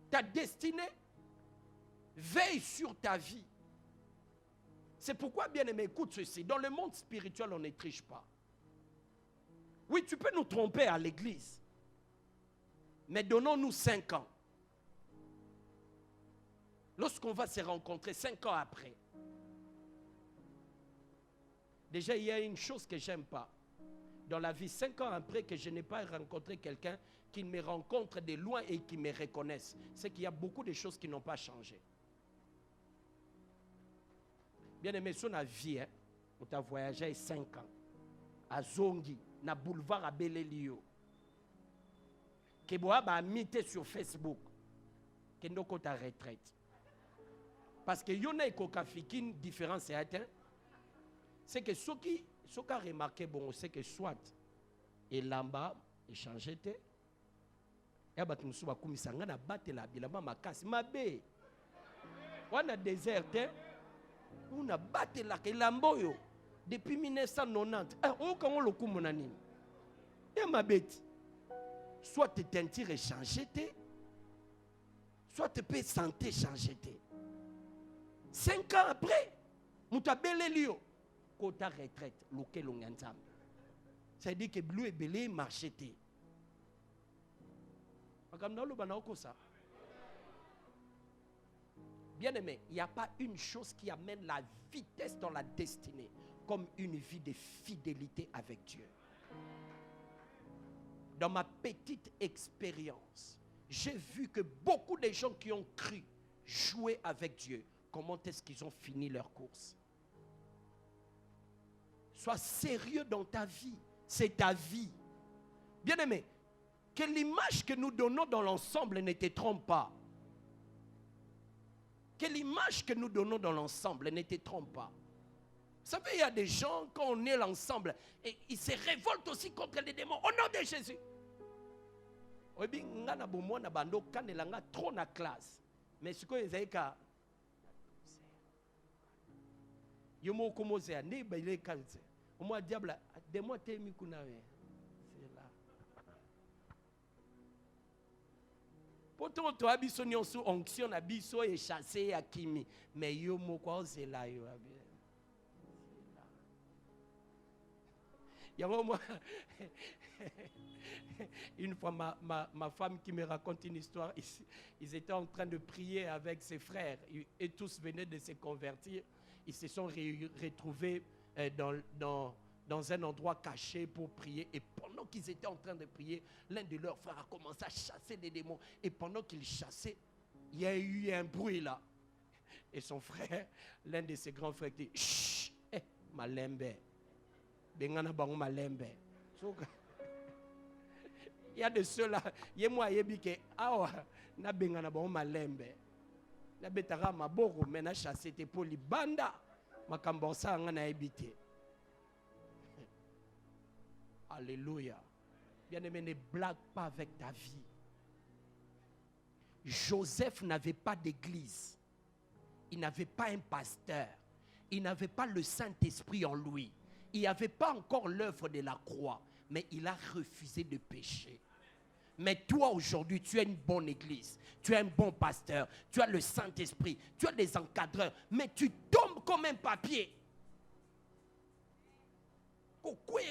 Ta destinée veille sur ta vie. C'est pourquoi, bien aimé, écoute ceci. Dans le monde spirituel, on ne triche pas. Oui, tu peux nous tromper à l'église. Mais donnons-nous 5 ans. Lorsqu'on va se rencontrer 5 ans après, déjà, il y a une chose que j'aime pas. Dans la vie, 5 ans après que je n'ai pas rencontré quelqu'un qui me rencontre de loin et qui me reconnaisse, c'est qu'il y a beaucoup de choses qui n'ont pas changé. Bien aimé, sur la vie, hein, on t'a voyagé 5 ans. À Zongi, na boulevard à Belelio. Que boa ba mité sur Facebook. Que ndoko ta retraite. Parce que y en a une différence c'est que ceux qui ont remarqué, bon, c'est que soit et là-bas, échangé, et bah tu me souviens comme ça, on a battu la bilamba ma casse, ma bé, on a déserté, on a battu la kelamboyo depuis 1990. On comment le coup mon anime, et ma bête, soit tu t'intires échangé, soit tu peux santé changer. 5 ans après, on t'a belé lio. Kota retraite, lequel on entame. Ça veut dire que bleu et belé marché. Bien aimé, il n'y a pas une chose qui amène la vitesse dans la destinée comme une vie de fidélité avec Dieu. Dans ma petite expérience, j'ai vu que beaucoup de gens qui ont cru jouer avec Dieu, comment est-ce qu'ils ont fini leur course? Sois sérieux dans ta vie. C'est ta vie. Bien aimé, que l'image que nous donnons dans l'ensemble ne te trompe pas. Que l'image que nous donnons dans l'ensemble ne te trompe pas. Vous savez, il y a des gens, quand on est l'ensemble, et ils se révoltent aussi contre les démons. Au nom de Jésus. Trop na classe. Mais ce que vous avez qu'à. Yomo komozea ne baile kalze omo diable de moi temi kunawe c'est là poto to abiso nyonso onction na biso e chasser ya kimi mais yomo kwa ozela yo abi yango moi une fois ma femme qui me raconte une histoire, ils étaient en train de prier avec ses frères et tous venaient de se convertir. Ils se sont retrouvés dans un endroit caché pour prier. Et pendant qu'ils étaient en train de prier, l'un de leurs frères a commencé à chasser des démons. Et pendant qu'il chassait, il y a eu un bruit là. Et son frère, l'un de ses grands frères, dit chut, malembe. Bengana bango malembe. Il y a de ceux-là, il y a moi qui awa na bengana bango malembe. Na betara maboko mena chassé te pour libanda makambo sa ngana ebité. Alléluia. Bien-aimé, ne blague pas avec ta vie. Joseph n'avait pas d'église. Il n'avait pas un pasteur. Il n'avait pas le Saint-Esprit en lui. Il n'y avait pas encore l'œuvre de la croix. Mais il a refusé de pécher. Mais toi aujourd'hui, tu as une bonne église. Tu as un bon pasteur. Tu as le Saint-Esprit. Tu as des encadreurs. Mais tu tombes comme un papier. Au point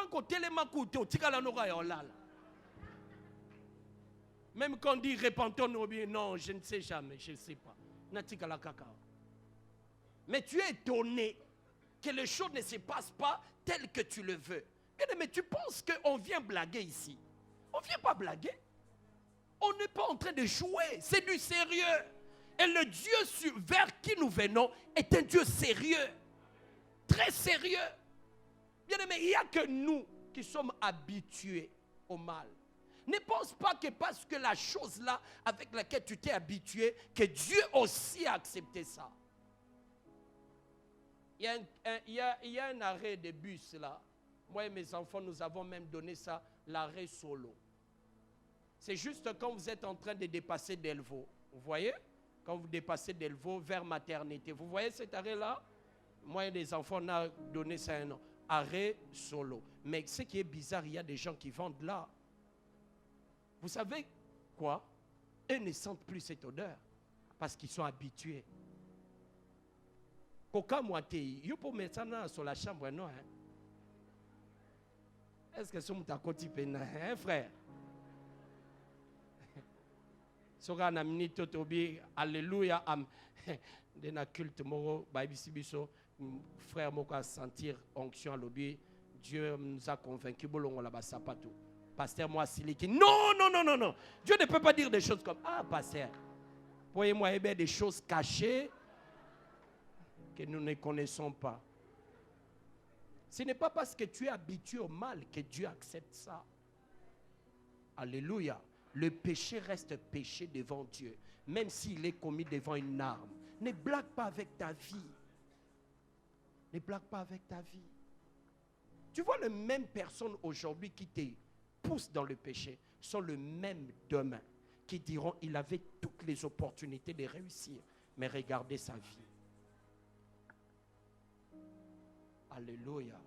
que même quand on dit repentons-nous, non, je ne sais jamais, je ne sais pas. Mais tu es étonné que les choses ne se passent pas telles que tu le veux. Mais tu penses qu'on vient blaguer ici? On ne vient pas blaguer. On n'est pas en train de jouer. C'est du sérieux. Et le Dieu vers qui nous venons est un Dieu sérieux. Très sérieux. Bien aimé, il n'y a que nous qui sommes habitués au mal. Ne pense pas que parce que la chose là avec laquelle tu t'es habitué, que Dieu aussi a accepté ça. Il y a un arrêt de bus là. Moi et mes enfants, nous avons même donné ça, l'arrêt solo. C'est juste quand vous êtes en train de dépasser Delvaux. Vous voyez? Quand vous dépassez Delvaux vers maternité. Vous voyez cet arrêt-là? Moi et les enfants, on a donné ça un nom. Arrêt solo. Mais ce qui est bizarre, il y a des gens qui vendent là. Vous savez quoi? Eux ne sentent plus cette odeur. Parce qu'ils sont habitués. Coca moitié. Il faut mettre ça sur la chambre, non? Hein? Est-ce que c'est un petit peu, hein, frère? Soka na minute tobi alléluia am de na culte moro ba bisibiso frère moko sentir onction à lobby. Dieu nous a convaincus bolongo la basapato. Pasteur moi siliki. Non non non non non. Dieu ne peut pas dire des choses comme ah pasteur. Voyez-moi des choses cachées que nous ne connaissons pas. Ce n'est pas parce que tu es habitué au mal que Dieu accepte ça. Alléluia. Le péché reste péché devant Dieu, même s'il est commis devant une arme. Ne blague pas avec ta vie. Ne blague pas avec ta vie. Tu vois, les mêmes personnes aujourd'hui qui te poussent dans le péché sont les mêmes demain qui diront il avait toutes les opportunités de réussir, mais regardez sa vie. Alléluia.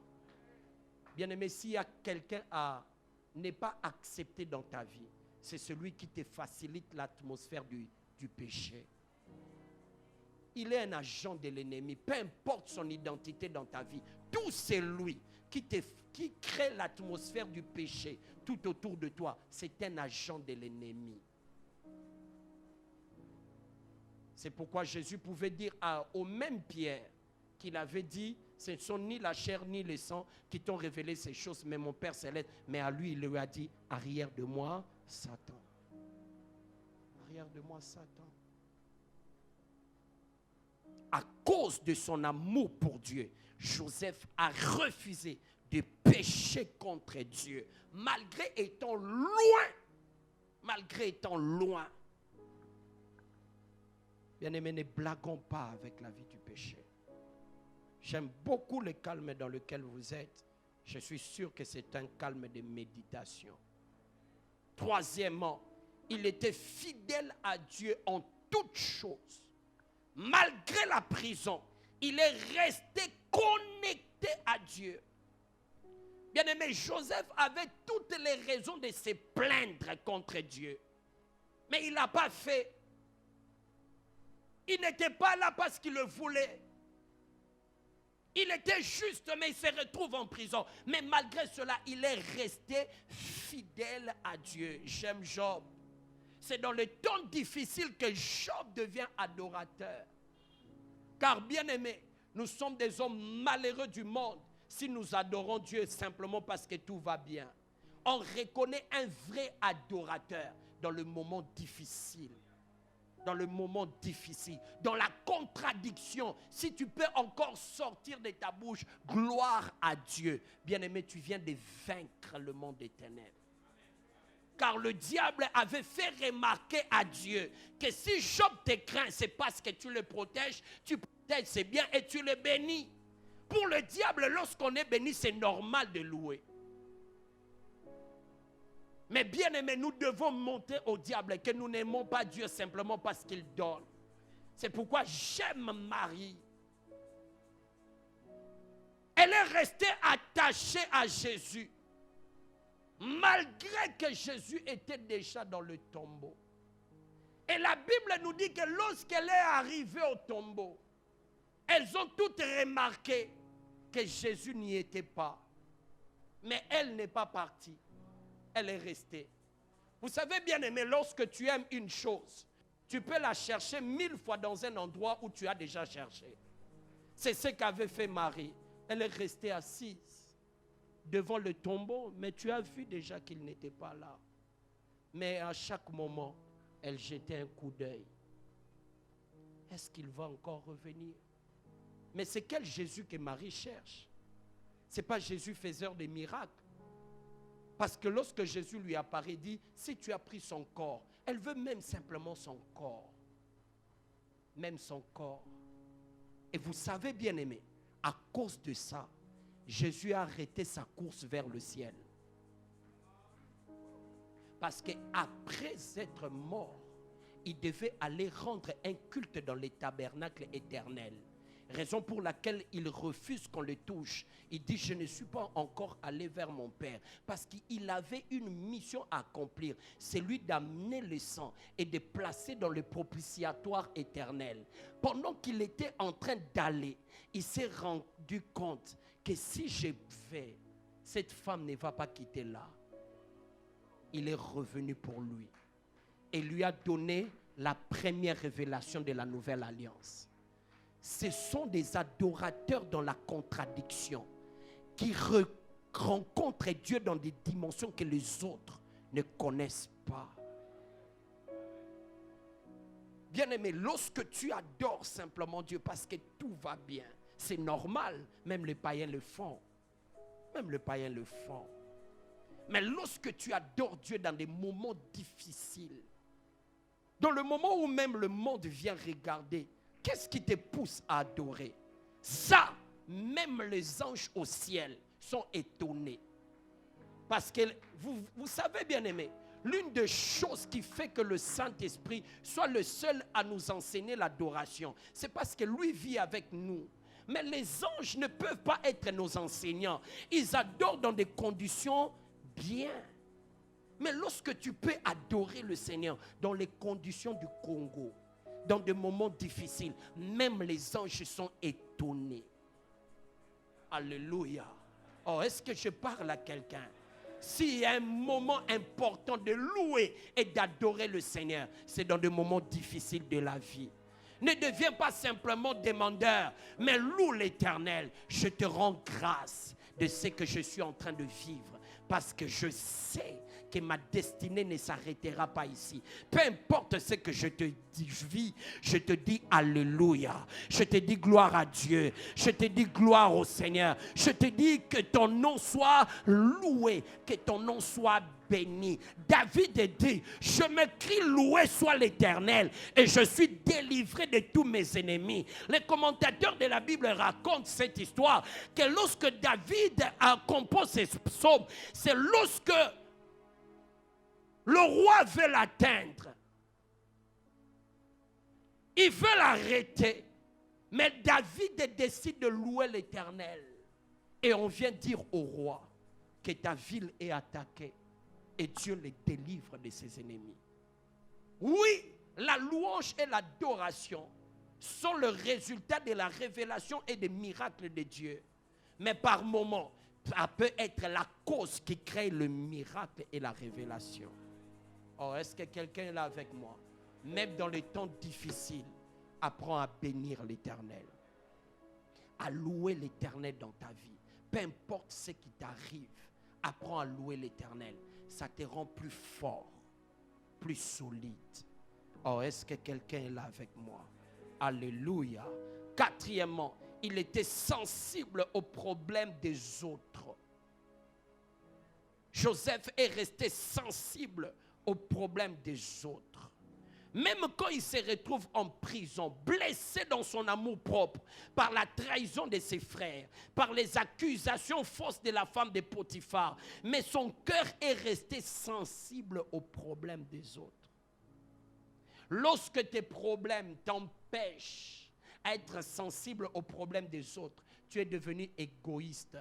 Bien-aimé, s'il y a quelqu'un à ne pas accepter dans ta vie, c'est celui qui te facilite l'atmosphère du péché. Il est un agent de l'ennemi. Peu importe son identité dans ta vie, tout c'est lui qui crée l'atmosphère du péché tout autour de toi. C'est un agent de l'ennemi. C'est pourquoi Jésus pouvait dire au même Pierre qu'il avait dit, ce ne sont ni la chair ni le sang qui t'ont révélé ces choses, mais mon Père céleste. Mais à lui, il lui a dit, arrière de moi, Satan. Arrière de moi, Satan. À cause de son amour pour Dieu, Joseph a refusé de pécher contre Dieu, malgré étant loin. Malgré étant loin. Bien-aimés, ne blaguons pas avec la vie du péché. J'aime beaucoup le calme dans lequel vous êtes. Je suis sûr que c'est un calme de méditation. Troisièmement, il était fidèle à Dieu en toutes choses. Malgré la prison, il est resté connecté à Dieu. Bien-aimé, Joseph avait toutes les raisons de se plaindre contre Dieu. Mais il n'a pas fait. Il n'était pas là parce qu'il le voulait. Il était juste, mais il se retrouve en prison. Mais malgré cela, il est resté fidèle à Dieu. J'aime Job. C'est dans les temps difficiles que Job devient adorateur. Car bien aimé, nous sommes des hommes malheureux du monde si nous adorons Dieu simplement parce que tout va bien. On reconnaît un vrai adorateur dans le moment difficile. Dans le moment difficile, dans la contradiction, si tu peux encore sortir de ta bouche, gloire à Dieu. Bien-aimé, tu viens de vaincre le monde des ténèbres. Car le diable avait fait remarquer à Dieu que si Job te craint, c'est parce que tu le protèges, tu protèges ses biens et tu le bénis. Pour le diable, lorsqu'on est béni, c'est normal de louer. Mais bien aimé, nous devons monter au diable que nous n'aimons pas Dieu simplement parce qu'il donne. C'est pourquoi j'aime Marie. Elle est restée attachée à Jésus. Malgré que Jésus était déjà dans le tombeau. Et la Bible nous dit que lorsqu'elle est arrivée au tombeau, elles ont toutes remarqué que Jésus n'y était pas. Mais elle n'est pas partie. Elle est restée. Vous savez bien aimé, lorsque tu aimes une chose, tu peux la chercher 1000 fois dans un endroit où tu as déjà cherché. C'est ce qu'avait fait Marie. Elle est restée assise devant le tombeau, mais tu as vu déjà qu'il n'était pas là. Mais à chaque moment, elle jetait un coup d'œil. Est-ce qu'il va encore revenir? Mais c'est quel Jésus que Marie cherche? Ce n'est pas Jésus faiseur des miracles. Parce que lorsque Jésus lui apparaît, il dit, si tu as pris son corps, elle veut même simplement son corps. Même son corps. Et vous savez bien aimé, à cause de ça, Jésus a arrêté sa course vers le ciel. Parce qu'après être mort, il devait aller rendre un culte dans les tabernacles éternels. Raison pour laquelle il refuse qu'on le touche. Il dit, je ne suis pas encore allé vers mon Père. Parce qu'il avait une mission à accomplir. C'est lui d'amener le sang et de placer dans le propitiatoire éternel. Pendant qu'il était en train d'aller, il s'est rendu compte que si je vais, cette femme ne va pas quitter là. Il est revenu pour lui. et lui a donné la première révélation de la nouvelle alliance. Ce sont des adorateurs dans la contradiction qui rencontrent Dieu dans des dimensions que les autres ne connaissent pas. Bien-aimé, lorsque tu adores simplement Dieu parce que tout va bien, c'est normal, même les païens le font. Même les païens le font. Mais lorsque tu adores Dieu dans des moments difficiles, dans le moment où même le monde vient regarder, qu'est-ce qui te pousse à adorer? Ça, même les anges au ciel sont étonnés. Parce que vous savez, bien-aimé, l'une des choses qui fait que le Saint-Esprit soit le seul à nous enseigner l'adoration, c'est parce que lui vit avec nous. Mais les anges ne peuvent pas être nos enseignants. Ils adorent dans des conditions bien. Mais lorsque tu peux adorer le Seigneur dans les conditions du Congo, dans des moments difficiles, même les anges sont étonnés. Alléluia. Oh, est-ce que je parle à quelqu'un? S'il y a un moment important de louer et d'adorer le Seigneur, c'est dans des moments difficiles de la vie. Ne deviens pas simplement demandeur, mais loue l'Éternel. Je te rends grâce de ce que je suis en train de vivre, parce que je sais que ma destinée ne s'arrêtera pas ici. Peu importe ce que je te vis, je te dis alléluia. Je te dis gloire à Dieu. Je te dis gloire au Seigneur. Je te dis que ton nom soit loué, que ton nom soit béni. David dit, je me crie loué soit l'Éternel et je suis délivré de tous mes ennemis. Les commentateurs de la Bible racontent cette histoire que lorsque David a composé ses psaumes, c'est lorsque le roi veut l'atteindre. Il veut l'arrêter. Mais David décide de louer l'Éternel. Et on vient dire au roi que ta ville est attaquée. Et Dieu les délivre de ses ennemis. Oui, la louange et l'adoration sont le résultat de la révélation et des miracles de Dieu. Mais par moments, ça peut être la cause qui crée le miracle et la révélation. Oh, est-ce que quelqu'un est là avec moi? Même dans les temps difficiles, apprends à bénir l'Éternel, à louer l'Éternel dans ta vie. Peu importe ce qui t'arrive, apprends à louer l'Éternel. Ça te rend plus fort, plus solide. Oh, est-ce que quelqu'un est là avec moi? Alléluia. Quatrièmement, il était sensible aux problèmes des autres. Joseph est resté sensible aux problèmes des autres. Même quand il se retrouve en prison, blessé dans son amour propre, par la trahison de ses frères, par les accusations fausses de la femme de Potiphar, mais son cœur est resté sensible aux problèmes des autres. Lorsque tes problèmes t'empêchent d'être sensible aux problèmes des autres, tu es devenu égoïste.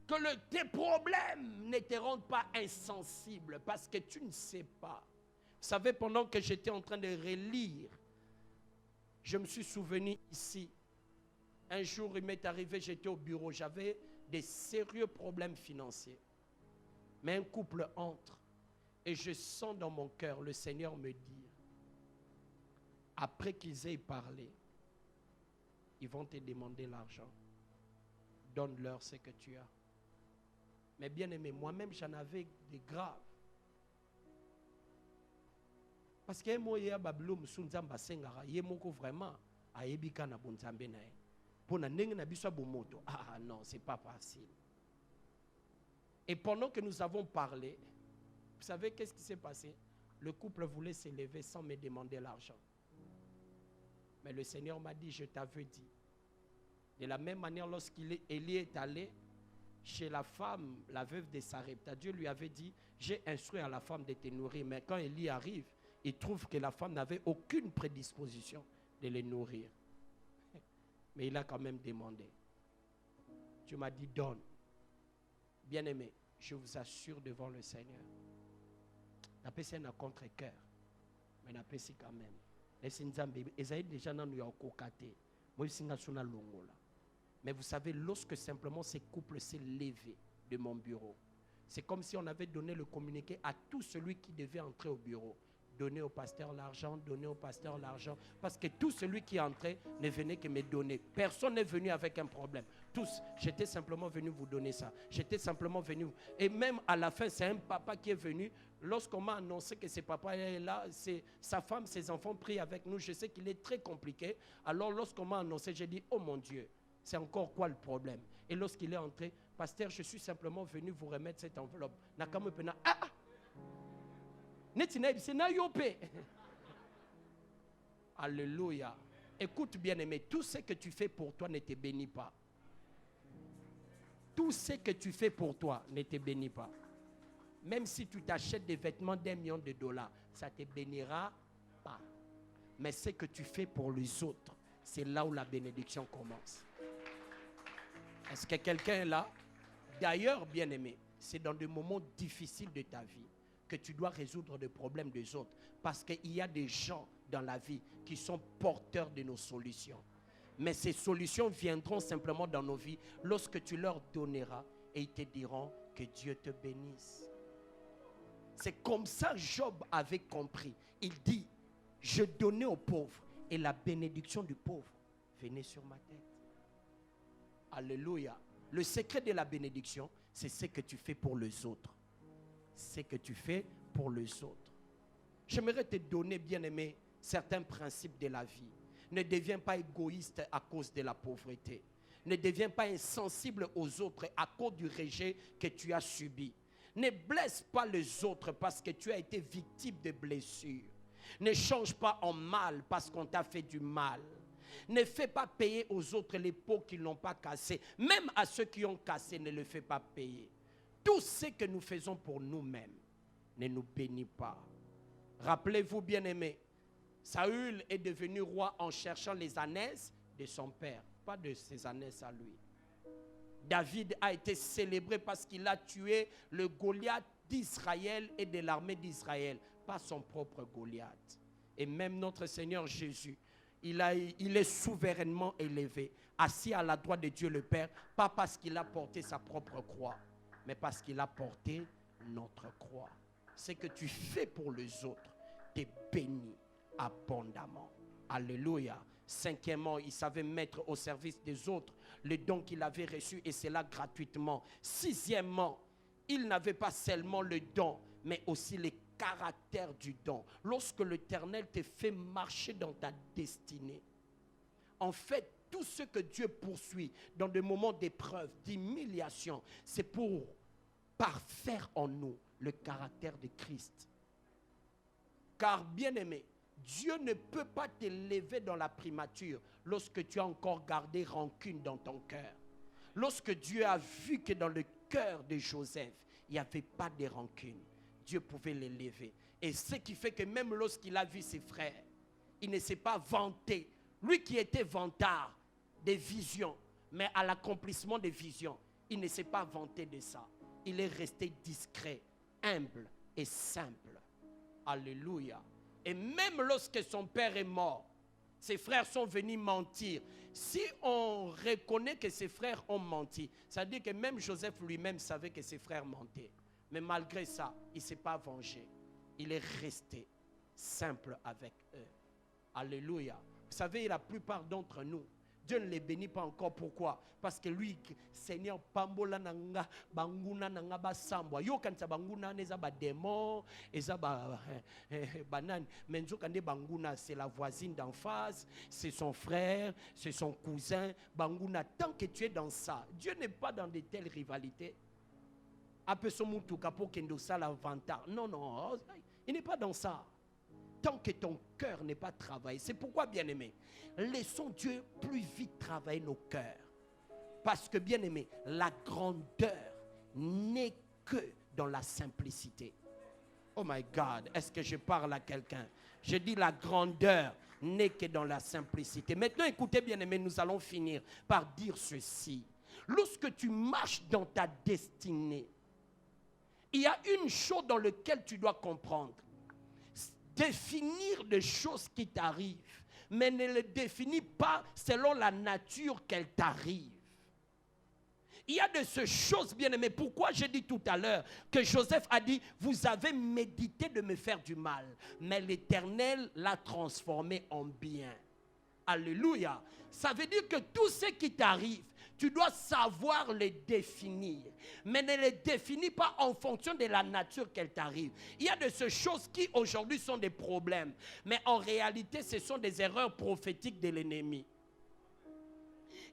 Que tes problèmes ne te rendent pas insensible parce que tu ne sais pas. Vous savez, pendant que j'étais en train de relire, je me suis souvenu ici. Un jour, il m'est arrivé, j'étais au bureau, j'avais des sérieux problèmes financiers. Mais un couple entre et je sens dans mon cœur le Seigneur me dire, après qu'ils aient parlé, ils vont te demander l'argent. Donne-leur ce que tu as. Mais bien aimé, moi-même, j'en avais des graves. Parce que moi, il y a Babylone, Sunzamba Sengara, il y a vraiment à Ebika na Bunzambe na. Pour na nengue na biswa bomoto. Ah non, c'est pas facile. Et pendant que nous avons parlé, vous savez qu'est-ce qui s'est passé? Le couple voulait s'élever sans me demander l'argent. Mais le Seigneur m'a dit, je t'avais dit. De la même manière, lorsqu'Élie est allé chez la femme, la veuve de Sarepta, Dieu lui avait dit, j'ai instruit à la femme de te nourrir. Mais quand Élie arrive, il trouve que la femme n'avait aucune prédisposition de les nourrir. Mais il a quand même demandé. Tu m'as dit, donne. Bien-aimé, je vous assure devant le Seigneur, n'a pas un contre-cœur, mais n'a pas quand même. Mais vous savez, lorsque simplement ces couples s'est levé de mon bureau, C'est comme si on avait donné le communiqué à tout celui qui devait entrer au bureau. Donnez au pasteur l'argent, donnez au pasteur l'argent. Parce que tout celui qui entrait ne venait que me donner. Personne n'est venu avec un problème. Tous, j'étais simplement venu vous donner ça. J'étais simplement venu. Et même à la fin, c'est un papa qui est venu. Lorsqu'on m'a annoncé que ce papa est là, c'est sa femme, ses enfants prient avec nous. Je sais qu'il est très compliqué. Alors lorsqu'on m'a annoncé, j'ai dit, oh mon Dieu, c'est encore quoi le problème? Et lorsqu'il est entré, pasteur, je suis simplement venu vous remettre cette enveloppe. Alléluia. Écoute bien aimé, tout ce que tu fais pour toi ne te bénit pas. Tout ce que tu fais pour toi ne te bénit pas. Même si tu t'achètes des vêtements d'1 million de dollars, ça ne te bénira pas. Mais ce que tu fais pour les autres, c'est là où la bénédiction commence. Est-ce que quelqu'un est là? D'ailleurs, bien aimé, c'est dans des moments difficiles de ta vie que tu dois résoudre les problèmes des autres. Parce qu'il y a des gens dans la vie qui sont porteurs de nos solutions. Mais ces solutions viendront simplement dans nos vies lorsque tu leur donneras et ils te diront que Dieu te bénisse. C'est comme ça Job avait compris. Il dit, je donnais aux pauvres et la bénédiction du pauvre venait sur ma tête. Alléluia. Le secret de la bénédiction, c'est ce que tu fais pour les autres. Ce que tu fais pour les autres. J'aimerais te donner, bien-aimé, certains principes de la vie. Ne deviens pas égoïste à cause de la pauvreté. Ne deviens pas insensible aux autres à cause du rejet que tu as subi. Ne blesse pas les autres parce que tu as été victime de blessures. Ne change pas en mal parce qu'on t'a fait du mal. Ne fais pas payer aux autres les pots qui n'ont pas cassé. Même à ceux qui ont cassé, ne le fais pas payer. Tout ce que nous faisons pour nous-mêmes ne nous bénit pas. Rappelez-vous, bien-aimés, Saül est devenu roi en cherchant les ânesse de son père, pas de ses ânesses à lui. David a été célébré parce qu'il a tué le Goliath d'Israël et de l'armée d'Israël, pas son propre Goliath. Et même notre Seigneur Jésus, il est souverainement élevé, assis à la droite de Dieu le Père, pas parce qu'il a porté sa propre croix, mais parce qu'il a porté notre croix. Ce que tu fais pour les autres t'es béni abondamment. Alléluia. Cinquièmement, il savait mettre au service des autres les dons qu'il avait reçus et cela gratuitement. Sixièmement, il n'avait pas seulement le don, mais aussi les caractères du don. Lorsque l'Éternel te fait marcher dans ta destinée, en fait, tout ce que Dieu poursuit dans des moments d'épreuve, d'humiliation, c'est pour parfaire en nous le caractère de Christ. Car, bien-aimé, Dieu ne peut pas t'élever dans la primature lorsque tu as encore gardé rancune dans ton cœur. Lorsque Dieu a vu que dans le cœur de Joseph, il n'y avait pas de rancune, Dieu pouvait l'élever. Et ce qui fait que même lorsqu'il a vu ses frères, il ne s'est pas vanté. Lui qui était vantard des visions, mais à l'accomplissement des visions, il ne s'est pas vanté de ça. Il est resté discret, humble et simple. Alléluia. Et même lorsque son père est mort, ses frères sont venus mentir. Si on reconnaît que ses frères ont menti, ça veut dire que même Joseph lui-même savait que ses frères mentaient. Mais malgré ça, il ne s'est pas vengé. Il est resté simple avec eux. Alléluia. Vous savez, la plupart d'entre nous, Dieu ne les bénit pas encore. Pourquoi? Parce que lui, Seigneur, pambola nanga, banguna nanga basambwa. Yo kanisa banguna neza ba démon, eza ba banane. Menzo kande banguna, c'est la voisine d'en face, c'est son frère, c'est son cousin. Banguna, tant que tu es dans ça, Dieu n'est pas dans de telles rivalités. Non, non, il n'est pas dans ça. Tant que ton cœur n'est pas travaillé. C'est pourquoi, bien-aimé, laissons Dieu plus vite travailler nos cœurs. Parce que, bien-aimé, la grandeur n'est que dans la simplicité. Oh my God, est-ce que je parle à quelqu'un? Je dis la grandeur n'est que dans la simplicité. Maintenant, écoutez, bien-aimé, nous allons finir par dire ceci. Lorsque tu marches dans ta destinée, il y a une chose dans laquelle tu dois comprendre. Définir des choses qui t'arrivent, mais ne les définis pas selon la nature qu'elles t'arrivent. Il y a de ces choses, bien-aimés. Pourquoi j'ai dit tout à l'heure que Joseph a dit, vous avez médité de me faire du mal, mais l'Éternel l'a transformé en bien. Alléluia. Ça veut dire que tout ce qui t'arrive, tu dois savoir les définir. Mais ne les définis pas en fonction de la nature qu'elle t'arrive. Il y a de ces choses qui aujourd'hui sont des problèmes. Mais en réalité, ce sont des erreurs prophétiques de l'ennemi.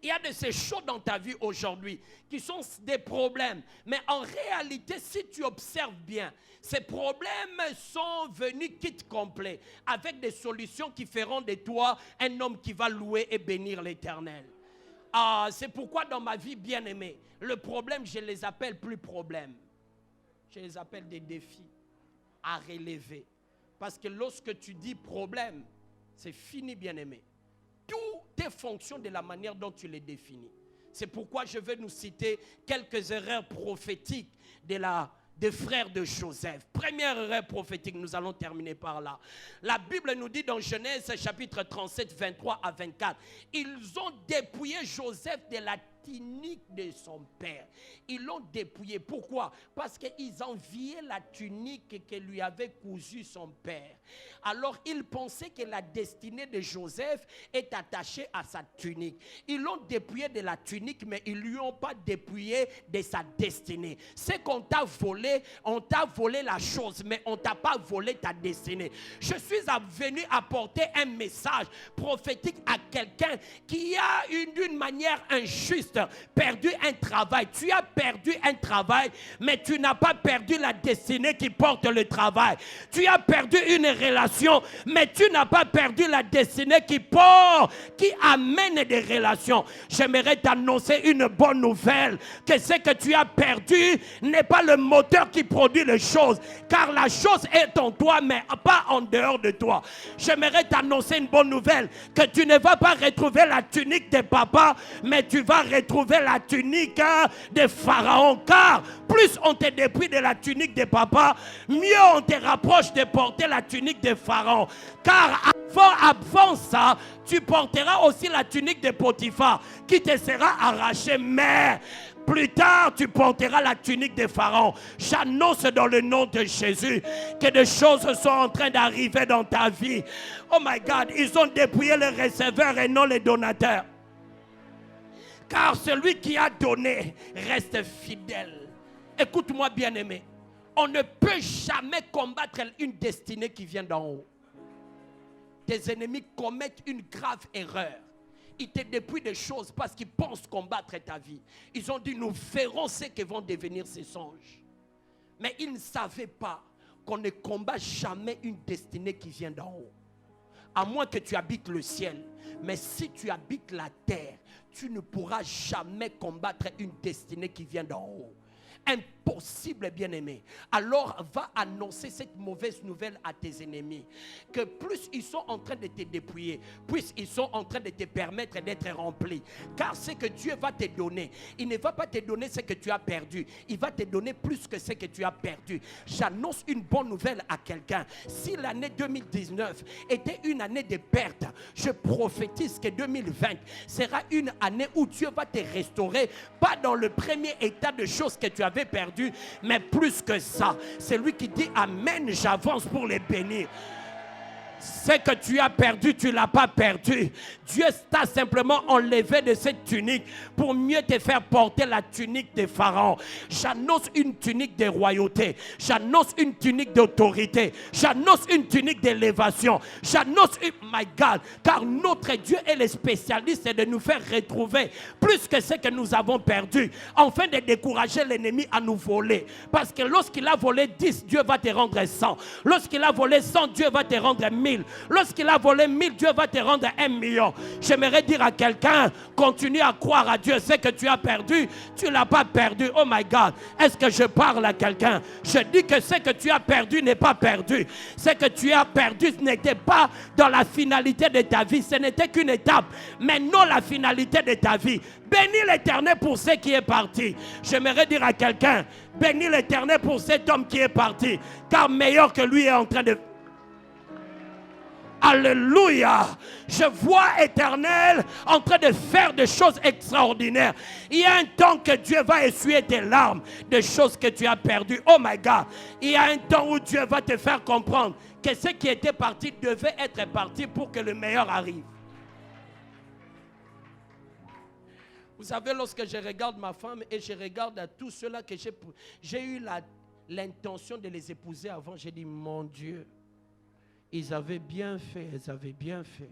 Il y a de ces choses dans ta vie aujourd'hui qui sont des problèmes. Mais en réalité, si tu observes bien, ces problèmes sont venus kit complet avec des solutions qui feront de toi un homme qui va louer et bénir l'Éternel. C'est pourquoi dans ma vie bien-aimée, le problème, je les appelle plus problèmes. Je les appelle des défis à relever. Parce que lorsque tu dis problème, c'est fini bien-aimé. Tout est fonction de la manière dont tu les définis. C'est pourquoi je vais nous citer quelques erreurs prophétiques des frères de Joseph. Première erreur prophétique, nous allons terminer par là. La Bible nous dit dans Genèse chapitre 37, 23 à 24, ils ont dépouillé Joseph de la tunique de son père. Ils l'ont dépouillé. Pourquoi? Parce qu'ils enviaient la tunique que lui avait cousue son père. Alors ils pensaient que la destinée de Joseph est attachée à sa tunique. Ils l'ont dépouillé de la tunique, mais ils ne lui ont pas dépouillé de sa destinée. C'est qu'on t'a volé, on t'a volé la chose, mais on ne t'a pas volé ta destinée. Je suis venu apporter un message prophétique à quelqu'un qui a d'une manière injuste perdu un travail. Tu as perdu un travail, mais tu n'as pas perdu la destinée qui porte le travail. Tu as perdu une relation, mais tu n'as pas perdu la destinée qui porte, qui amène des relations. J'aimerais t'annoncer une bonne nouvelle, que ce que tu as perdu n'est pas le moteur qui produit les choses, car la chose est en toi, mais pas en dehors de toi. J'aimerais t'annoncer une bonne nouvelle, que tu ne vas pas retrouver la tunique de papa, mais tu vas retrouver la tunique de Pharaon, car plus on te dépouille de la tunique de papa, mieux on te rapproche de porter la tunique de Pharaon, car avant ça, tu porteras aussi la tunique de Potiphar, qui te sera arrachée, mais plus tard, tu porteras la tunique de Pharaon. J'annonce dans le nom de Jésus que des choses sont en train d'arriver dans ta vie. Oh my God, ils ont dépouillé les receveurs et non les donateurs. Car celui qui a donné reste fidèle. Écoute-moi bien aimé. On ne peut jamais combattre une destinée qui vient d'en haut. Tes ennemis commettent une grave erreur. Ils te dépouillent des choses parce qu'ils pensent combattre ta vie. Ils ont dit, nous verrons ce que vont devenir ces songes. Mais ils ne savaient pas qu'on ne combat jamais une destinée qui vient d'en haut. À moins que tu habites le ciel. Mais si tu habites la terre, tu ne pourras jamais combattre une destinée qui vient d'en haut. Impossible, bien-aimé. Alors va annoncer cette mauvaise nouvelle à tes ennemis, que plus ils sont en train de te dépouiller, plus ils sont en train de te permettre d'être remplis. Car ce que Dieu va te donner, il ne va pas te donner ce que tu as perdu, il va te donner plus que ce que tu as perdu. J'annonce une bonne nouvelle à quelqu'un. Si l'année 2019 était une année de perte, je prophétise que 2020 sera une année où Dieu va te restaurer, pas dans le premier état de choses que tu avais perdu, mais plus que ça. C'est lui qui dit amen, j'avance pour les bénir. Ce que tu as perdu, tu ne l'as pas perdu. Dieu t'a simplement enlevé de cette tunique pour mieux te faire porter la tunique de Pharaon. J'annonce une tunique de royauté. J'annonce une tunique d'autorité. J'annonce une tunique d'élévation. J'annonce une... My God, car notre Dieu est le spécialiste de nous faire retrouver plus que ce que nous avons perdu, afin de décourager l'ennemi à nous voler. Parce que lorsqu'il a volé 10, Dieu va te rendre 100. Lorsqu'il a volé 100, Dieu va te rendre 1000. Lorsqu'il a volé 1000, Dieu va te rendre 1 million. J'aimerais dire à quelqu'un, continue à croire à Dieu. Ce que tu as perdu, tu ne l'as pas perdu. Oh my God, est-ce que je parle à quelqu'un? Je dis que ce que tu as perdu n'est pas perdu. Ce que tu as perdu n'était pas dans la finalité de ta vie. Ce n'était qu'une étape, mais non la finalité de ta vie. Bénis l'Éternel pour ce qui est parti. J'aimerais dire à quelqu'un, bénis l'Éternel pour cet homme qui est parti, car meilleur que lui est en train de... Alléluia. Je vois Éternel en train de faire des choses extraordinaires. Il y a un temps que Dieu va essuyer tes larmes des choses que tu as perdues. Oh my God. Il y a un temps où Dieu va te faire comprendre que ce qui était parti devait être parti pour que le meilleur arrive. Vous savez, lorsque je regarde ma femme et je regarde à tous ceux-là que j'ai eu l'intention de les épouser avant, j'ai dit, mon Dieu, ils avaient bien fait, ils avaient bien fait.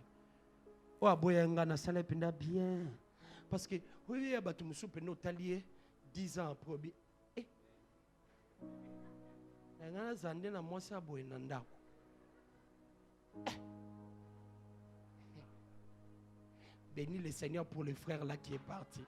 Oh, aboyanga ça l'a bien. Parce que, oui, tu me soupes nos taliers 10 ans après. Eh, bénis le Seigneur pour le frère là qui est parti.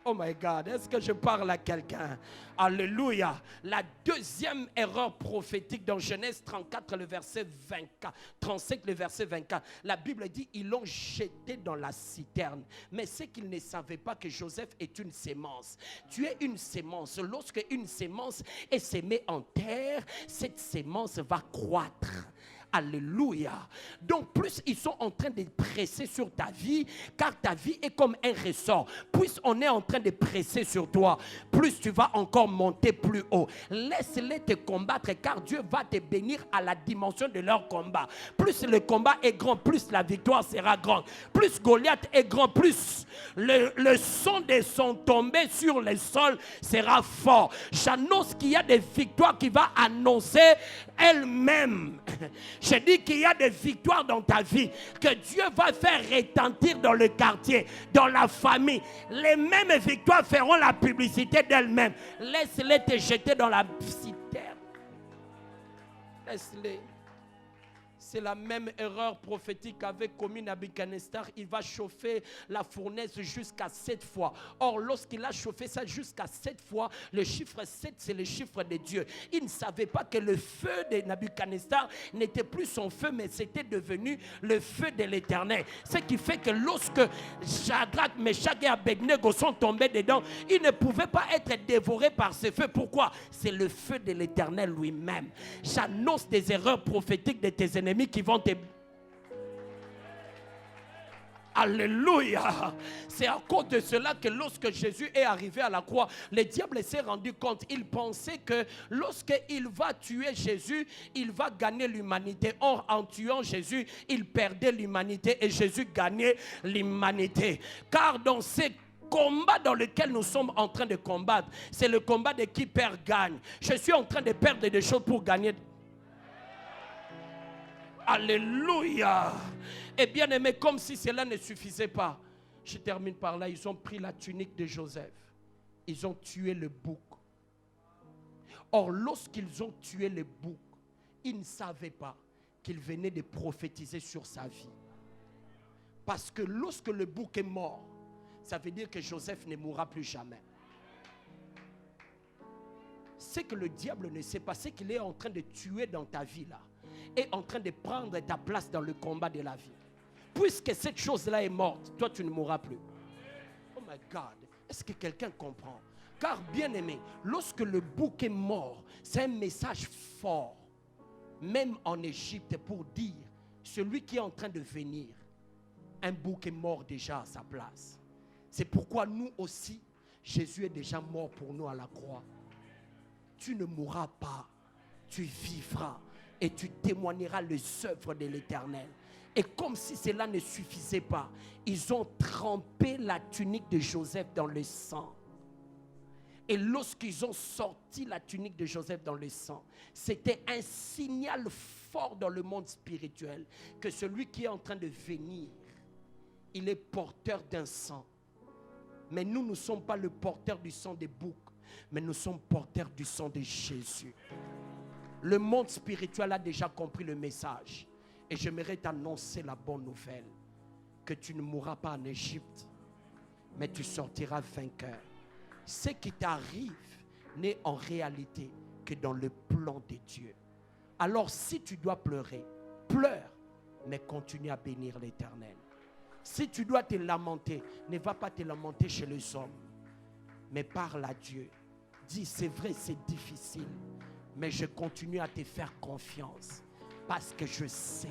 Oh my God, est-ce que je parle à quelqu'un? Alléluia. La deuxième erreur prophétique dans Genèse 34, le verset 24, 35, le verset 24. La Bible dit, ils l'ont jeté dans la citerne. Mais c'est qu'ils ne savaient pas que Joseph est une sémence. Tu es une sémence. Lorsque une sémence est sémée en terre, cette sémence va croître. Alléluia. Donc plus ils sont en train de presser sur ta vie, car ta vie est comme un ressort. Plus on est en train de presser sur toi, plus tu vas encore monter plus haut. Laisse-les te combattre, car Dieu va te bénir à la dimension de leur combat. Plus le combat est grand, plus la victoire sera grande. Plus Goliath est grand, plus le son de son tombé sur le sol sera fort. J'annonce qu'il y a des victoires qui vont annoncer elles-mêmes. Je dis qu'il y a des victoires dans ta vie que Dieu va faire retentir dans le quartier, dans la famille. Les mêmes victoires feront la publicité d'elles-mêmes. Laisse-les te jeter dans la citerne. Laisse-les. C'est la même erreur prophétique qu'avait commis Nabuchodonosor. Il va chauffer la fournaise jusqu'à 7 fois. Or, lorsqu'il a chauffé ça jusqu'à 7 fois, le chiffre 7, c'est le chiffre de Dieu. Il ne savait pas que le feu de Nabuchodonosor n'était plus son feu, mais c'était devenu le feu de l'Éternel. Ce qui fait que lorsque Shadrach, Meshach et Abednego sont tombés dedans, ils ne pouvaient pas être dévorés par ce feu. Pourquoi? C'est le feu de l'Éternel lui-même. J'annonce des erreurs prophétiques de tes ennemis qui vont te... Alléluia. C'est à cause de cela que lorsque Jésus est arrivé à la croix, le diable s'est rendu compte. Il pensait que lorsqu'il va tuer Jésus, il va gagner l'humanité. Or, en tuant Jésus, il perdait l'humanité et Jésus gagnait l'humanité. Car dans ces combat dans lequel nous sommes en train de combattre, c'est le combat de qui perd gagne. Je suis en train de perdre des choses pour gagner. Alléluia. Et bien aimé, comme si cela ne suffisait pas, je termine par là, ils ont pris la tunique de Joseph. Ils ont tué le bouc. Or, lorsqu'ils ont tué le bouc, ils ne savaient pas qu'il venait de prophétiser sur sa vie. Parce que lorsque le bouc est mort, ça veut dire que Joseph ne mourra plus jamais. Ce que le diable ne sait pas, c'est qu'il est en train de tuer dans ta vie là. Est en train de prendre ta place dans le combat de la vie. Puisque cette chose-là est morte, toi tu ne mourras plus. Oh my God, est-ce que quelqu'un comprend? Car bien aimé, lorsque le bouc est mort, c'est un message fort, même en Égypte, pour dire, celui qui est en train de venir, un bouc est mort déjà à sa place. C'est pourquoi nous aussi, Jésus est déjà mort pour nous à la croix. Tu ne mourras pas, tu vivras. Et tu témoigneras les œuvres de l'Éternel. Et comme si cela ne suffisait pas, ils ont trempé la tunique de Joseph dans le sang. Et lorsqu'ils ont sorti la tunique de Joseph dans le sang, c'était un signal fort dans le monde spirituel que celui qui est en train de venir, il est porteur d'un sang. Mais nous ne sommes pas le porteur du sang des boucs, mais nous sommes porteurs du sang de Jésus. Le monde spirituel a déjà compris le message. Et j'aimerais t'annoncer la bonne nouvelle. Que tu ne mourras pas en Égypte, mais tu sortiras vainqueur. Ce qui t'arrive n'est en réalité que dans le plan de Dieu. Alors si tu dois pleurer, pleure, mais continue à bénir l'Éternel. Si tu dois te lamenter, ne va pas te lamenter chez les hommes, mais parle à Dieu. Dis, c'est vrai, c'est difficile, mais je continue à te faire confiance. parce que je sais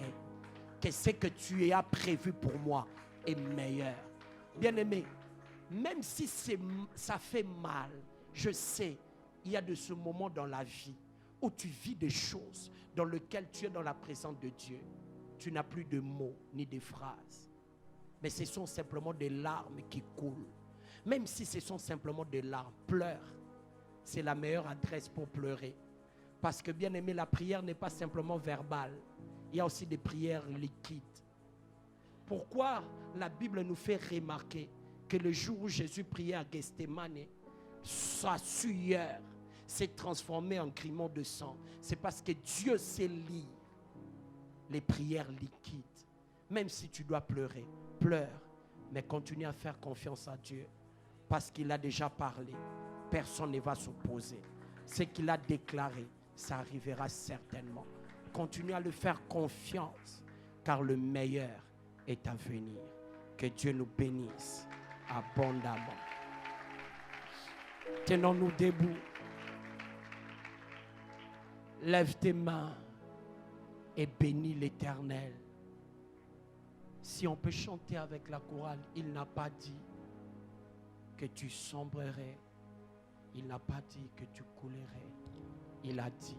que ce que tu as prévu pour moi est meilleur. Bien-aimé, même si ça fait mal, je sais, il y a de ce moment dans la vie où tu vis des choses dans lesquelles tu es dans la présence de Dieu. Tu n'as plus de mots ni de phrases. Mais ce sont simplement des larmes qui coulent. Même si ce sont simplement des larmes, pleure. C'est la meilleure adresse pour pleurer. Parce que bien aimé, la prière n'est pas simplement verbale. Il y a aussi des prières liquides. Pourquoi la Bible nous fait remarquer que le jour où Jésus priait à Gethsémane, sa sueur s'est transformée en grimon de sang? C'est parce que Dieu sait lire les prières liquides. Même si tu dois pleurer, pleure, mais continue à faire confiance à Dieu. Parce qu'il a déjà parlé. Personne ne va s'opposer. Ce qu'il a déclaré, ça arrivera certainement. Continue à le faire confiance, car le meilleur est à venir. Que Dieu nous bénisse abondamment. Tenons-nous debout. Lève tes mains et bénis l'Éternel. Si on peut chanter avec la chorale, il n'a pas dit que tu sombrerais. Il n'a pas dit que tu coulerais. Il a dit